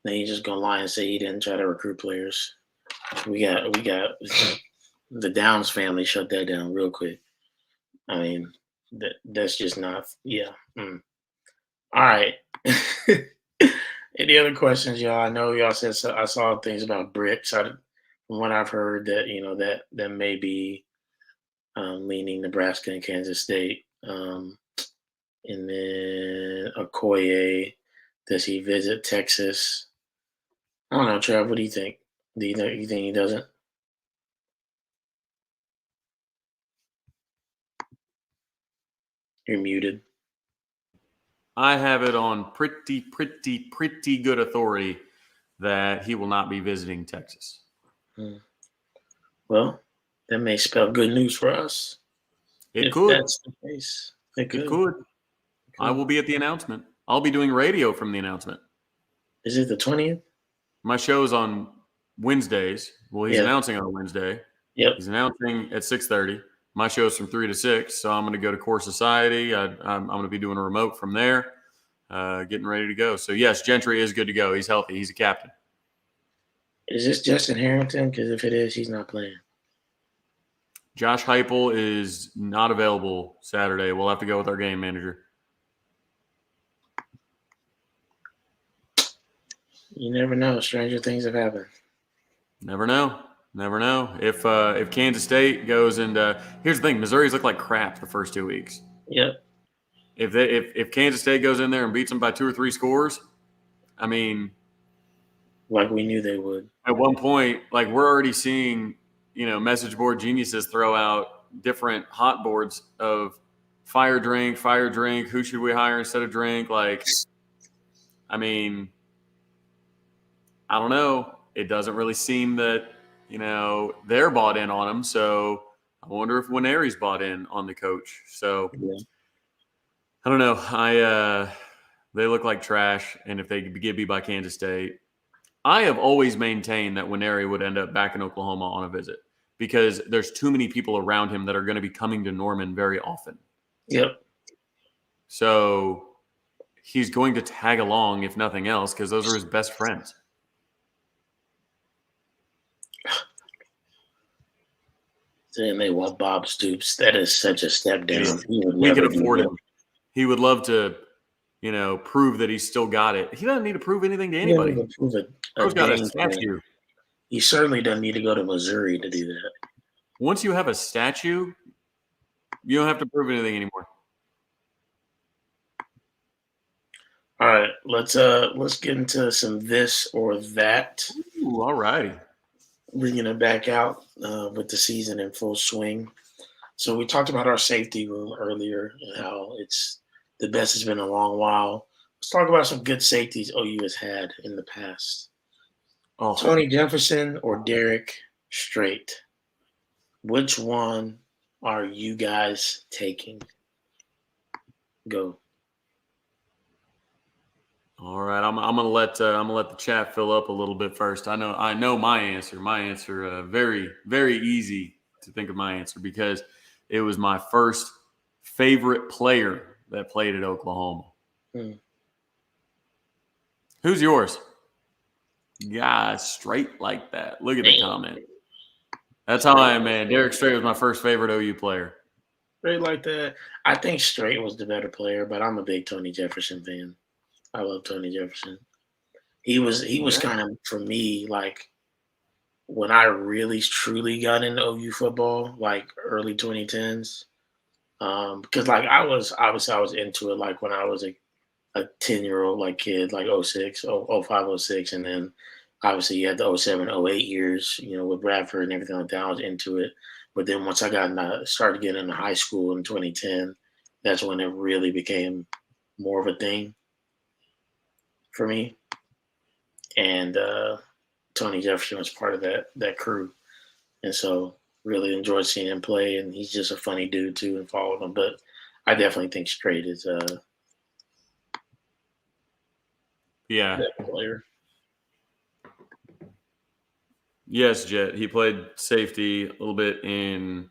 Then he's just gonna lie and say he didn't try to recruit players. We got the Downs family shut that down real quick. I mean, that's just not. Yeah. All right. Any other questions, y'all? I know y'all said I saw things about bricks. From what I've heard, that that may be leaning Nebraska and Kansas State. And then Okoye, does he visit Texas? I don't know, Trev. What do you think? Do you think he doesn't? You're muted. I have it on pretty good authority that he will not be visiting Texas. Well, that may spell good news for us. It could. That's the case. It could. I will be at the announcement. I'll be doing radio from the announcement. Is it the 20th? My show's on Wednesdays. Well, he's announcing on a Wednesday. Yep. He's announcing at 6:30. My show's from 3 to 6, so I'm going to go to Core Society. I'm going to be doing a remote from there, getting ready to go. So, yes, Gentry is good to go. He's healthy. He's a captain. Is this Justin Harrington? Because if it is, he's not playing. Josh Heupel is not available Saturday. We'll have to go with our game manager. You never know. Stranger things have happened. Never know. If Kansas State goes and here's the thing, Missouri's looked like crap the first 2 weeks. Yep. If Kansas State goes in there and beats them by 2 or 3 scores, I mean, like we knew they would. At one point, like we're already seeing, message board geniuses throw out different hot boards of fire drink. Who should we hire instead of drink? Like, I mean, I don't know. It doesn't really seem that, they're bought in on him. So I wonder if Winery's bought in on the coach. So I don't know. They look like trash. And if they get beat by Kansas State, I have always maintained that Winery would end up back in Oklahoma on a visit because there's too many people around him that are going to be coming to Norman very often. Yep. So he's going to tag along, if nothing else, because those are his best friends. Saying they want Bob Stoops. That is such a step down. We can afford him. He would love to, prove that he's still got it. He doesn't need to prove anything to anybody. He's got a statue. He certainly doesn't need to go to Missouri to do that. Once you have a statue, you don't have to prove anything anymore. All right, let's get into some this or that. Ooh, all righty. Bringing it back out with the season in full swing. So we talked about our safety room earlier and how it's the best it's been in a long while. Let's talk about some good safeties OU has had in the past. Tony Jefferson or Derek Strait? Which one are you guys taking? Go. All right, I'm gonna let the chat fill up a little bit first. I know my answer. My answer, very very easy to think of my answer because it was my first favorite player that played at Oklahoma. Who's yours? Yeah, straight like that. Look at the comment. That's how I am, man. Derek Strait was my first favorite OU player. Straight like that. I think Strait was the better player, but I'm a big Tony Jefferson fan. I love Tony Jefferson. He was kind of, for me, like when I really truly got into OU football, like early 2010s. Because like I was into it like when I was a 10-year-old like kid, like 06, 05, 06, and then obviously you had the 07, 08 years, with Bradford and everything like that. I was into it. But then once I started getting into high school in 2010, that's when it really became more of a thing for me. And Tony Jefferson was part of that crew. And so really enjoyed seeing him play, and he's just a funny dude too, and followed him. But I definitely think Straight is Yeah. that player. Yes, Jet. He played safety a little bit in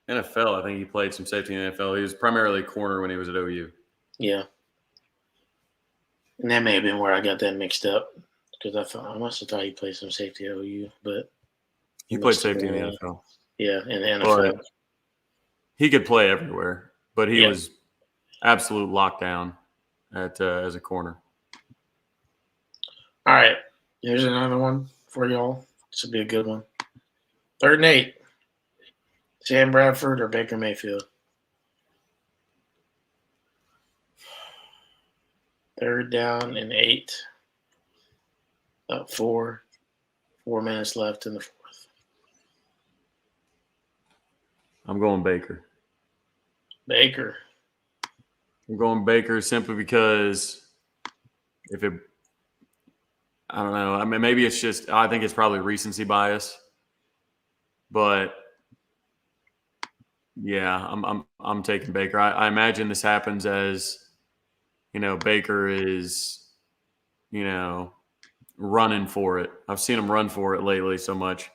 NFL. I think he played some safety in NFL. He was primarily corner when he was at OU. Yeah, and that may have been where I got that mixed up because I must have thought he played some safety at OU, but He played must have safety in the been, NFL. yeah, in the But NFL. he could play everywhere. But he Yeah. was absolute lockdown at as a corner. All right, here's another one for y'all. This will be a good one. 3rd and 8. Sam Bradford or Baker Mayfield? 3rd down and 8. Up 4. 4 minutes left in the 4th. I'm going Baker. Baker. I'm going Baker simply because if it, I don't know. I mean, maybe it's just, I think it's probably recency bias. But yeah, I'm taking Baker. I imagine this happens as, Baker is, running for it. I've seen him run for it lately so much.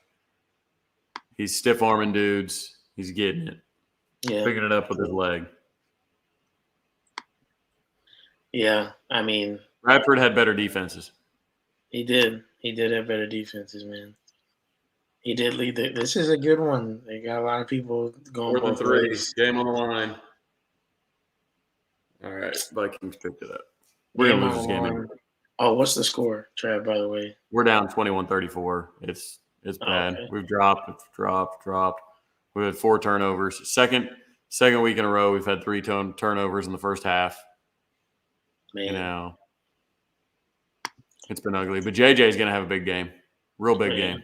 He's stiff arming dudes. He's getting it, picking it up with his leg. Yeah, I mean, Bradford had better defenses. he did. He did have better defenses, man. He did lead. This is a good one. They got a lot of people going 4th and both 3. ways. Game on the line. All right, Vikings picked it up. We're Game gonna on lose the this game. line. Oh, what's the score, Trav? By the way, We're down 21-34. It's bad. Okay. We've dropped. We've had 4 turnovers. Second week in a row, we've had 3 turnovers in the first half. Man. It's been ugly. But JJ's going to have a big game. Real big game.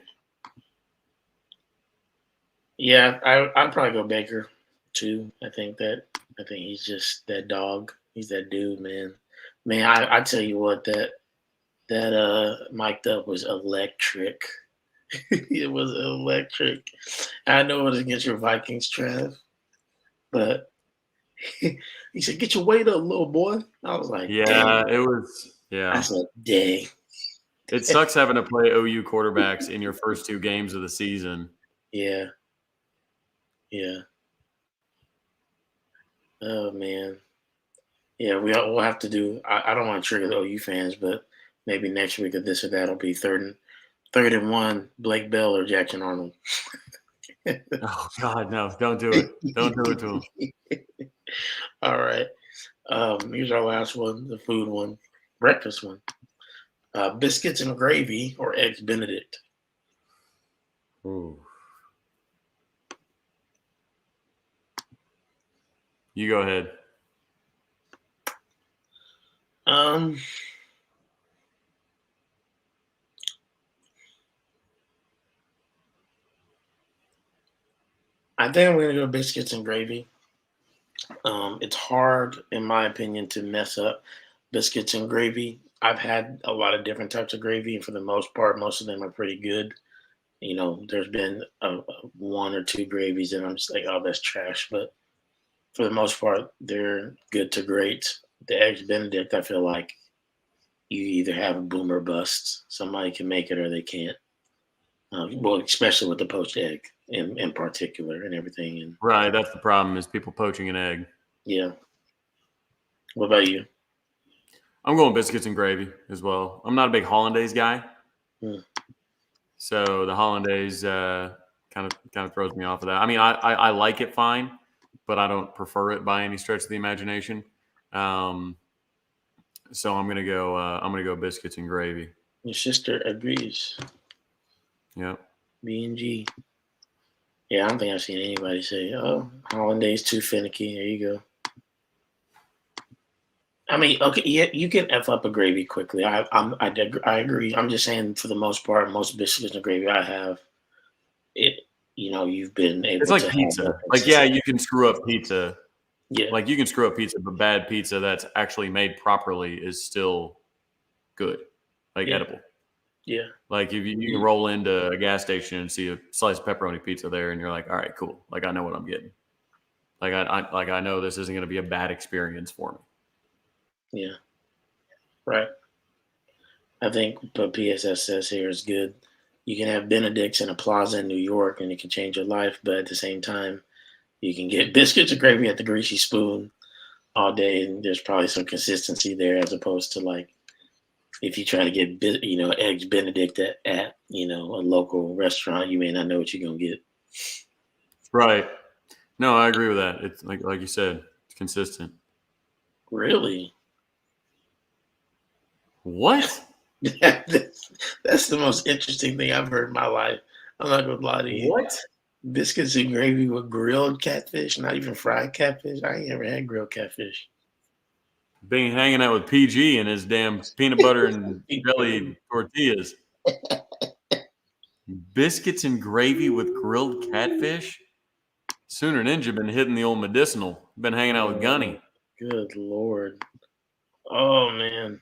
Yeah, I'd probably go Baker too. I think he's just that dog. He's that dude, man. Man, I tell you what, that mic'd up was electric. It was electric. I know it was against your Vikings, Trav, but he said, "Get your weight up, little boy." I was like, Yeah, "Dang." it was. Yeah, I said, "Dang." It sucks having to play OU quarterbacks in your first 2 games of the season. Yeah. Oh man. Yeah, we'll have to do. I don't want to trigger the OU fans, but maybe next week or this or that will be 3rd and 1. Blake Bell or Jackson Arnold. Oh God, no! Don't do it. Don't do it to him. All right. Here's our last one, the food one, breakfast one. Biscuits and gravy or eggs Benedict. Ooh. You go ahead. I think I'm gonna go biscuits and gravy. It's hard, in my opinion, to mess up biscuits and gravy. I've had a lot of different types of gravy, and for the most part, most of them are pretty good. There's been 1 or 2 gravies that I'm just like, oh, that's trash. But for the most part, they're good to great. The eggs Benedict, I feel like you either have a boom or bust. Somebody can make it or they can't. Well, especially with the poached egg in particular and everything. And Right, that's the problem is people poaching an egg. yeah. What about you? I'm going biscuits and gravy as well. I'm not a big hollandaise guy. So the hollandaise kind of throws me off of that. I mean, I like it fine, but I don't prefer it by any stretch of the imagination. So I'm gonna go biscuits and gravy. Your sister agrees. Yep. B&G. Yeah, I don't think I've seen anybody say, "Oh, hollandaise too finicky." There you go. I mean, okay, yeah, you can f up a gravy quickly. I agree. I'm just saying, for the most part, most biscuits and gravy I have, it. You've been able. It's like to pizza. Like, yeah, you can screw up pizza. Yeah. Like you can screw up pizza, but bad pizza that's actually made properly is still good, like edible. Yeah. Like if you can roll into a gas station and see a slice of pepperoni pizza there, and you're like, all right, cool. Like I know what I'm getting. Like I know this isn't going to be a bad experience for me. Yeah. Right. I think what PSS says here is good. You can have Benedict's in a plaza in New York and it can change your life, but at the same time, you can get biscuits and gravy at the Greasy Spoon all day, and there's probably some consistency there as opposed to like if you try to get eggs Benedict at a local restaurant, you may not know what you're gonna get. Right. No, I agree with that. It's like you said, it's consistent. Really? What? That's the most interesting thing I've heard in my life. I'm not gonna lie to you. What? Biscuits and gravy with grilled catfish, not even fried catfish. I ain't ever had grilled catfish. Being hanging out with PG and his damn peanut butter and jelly tortillas. Biscuits and gravy with grilled catfish? Sooner Ninja been hitting the old medicinal. Been hanging out with Gunny. Good Lord. Oh man.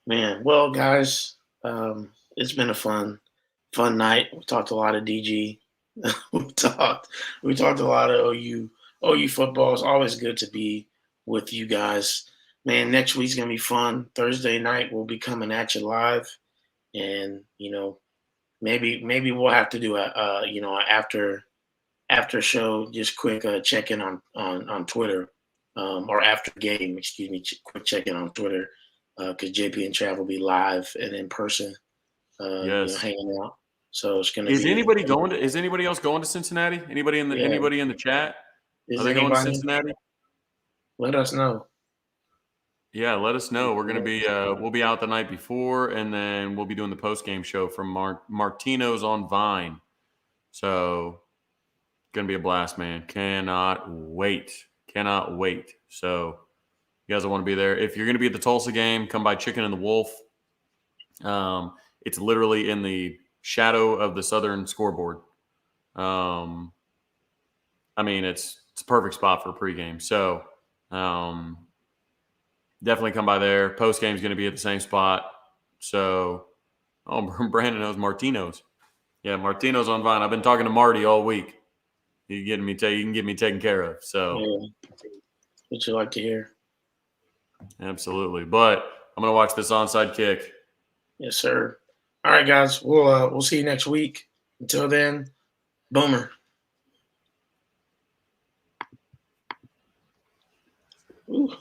Man. Well, guys, it's been a fun night. We talked a lot of DG. we talked we talked a lot of OU football. It's always good to be with you guys. Man, next week's gonna be fun. Thursday night we'll be coming at you live, and maybe we'll have to do a after show, just quick check in on Twitter, or after game, excuse me, quick check in on Twitter, because JP and Trav will be live and in person, Yes. hanging out. So it's gonna Is be. anybody going to? Is anybody else going to Cincinnati? Anybody in the Yeah. chat? Is Are they going to anybody? Cincinnati? Let us know. Yeah, let us know. We're gonna be we'll be out the night before, and then we'll be doing the post game show from Martino's on Vine. So gonna be a blast, man. Cannot wait. Cannot wait. So you guys will want to be there. If you're gonna be at the Tulsa game, come by Chicken and the Wolf. It's literally in the shadow of the Southern scoreboard. I mean, it's a perfect spot for a pregame. So definitely come by there. Post game is going to be at the same spot. So, Brandon knows Martino's. Yeah, Martino's on Vine. I've been talking to Marty all week. You can get me taken care of. So, Yeah. What you like to hear? absolutely. But I'm going to watch this onside kick. Yes, sir. All right, guys. We'll see you next week. Until then, Boomer. Ooh.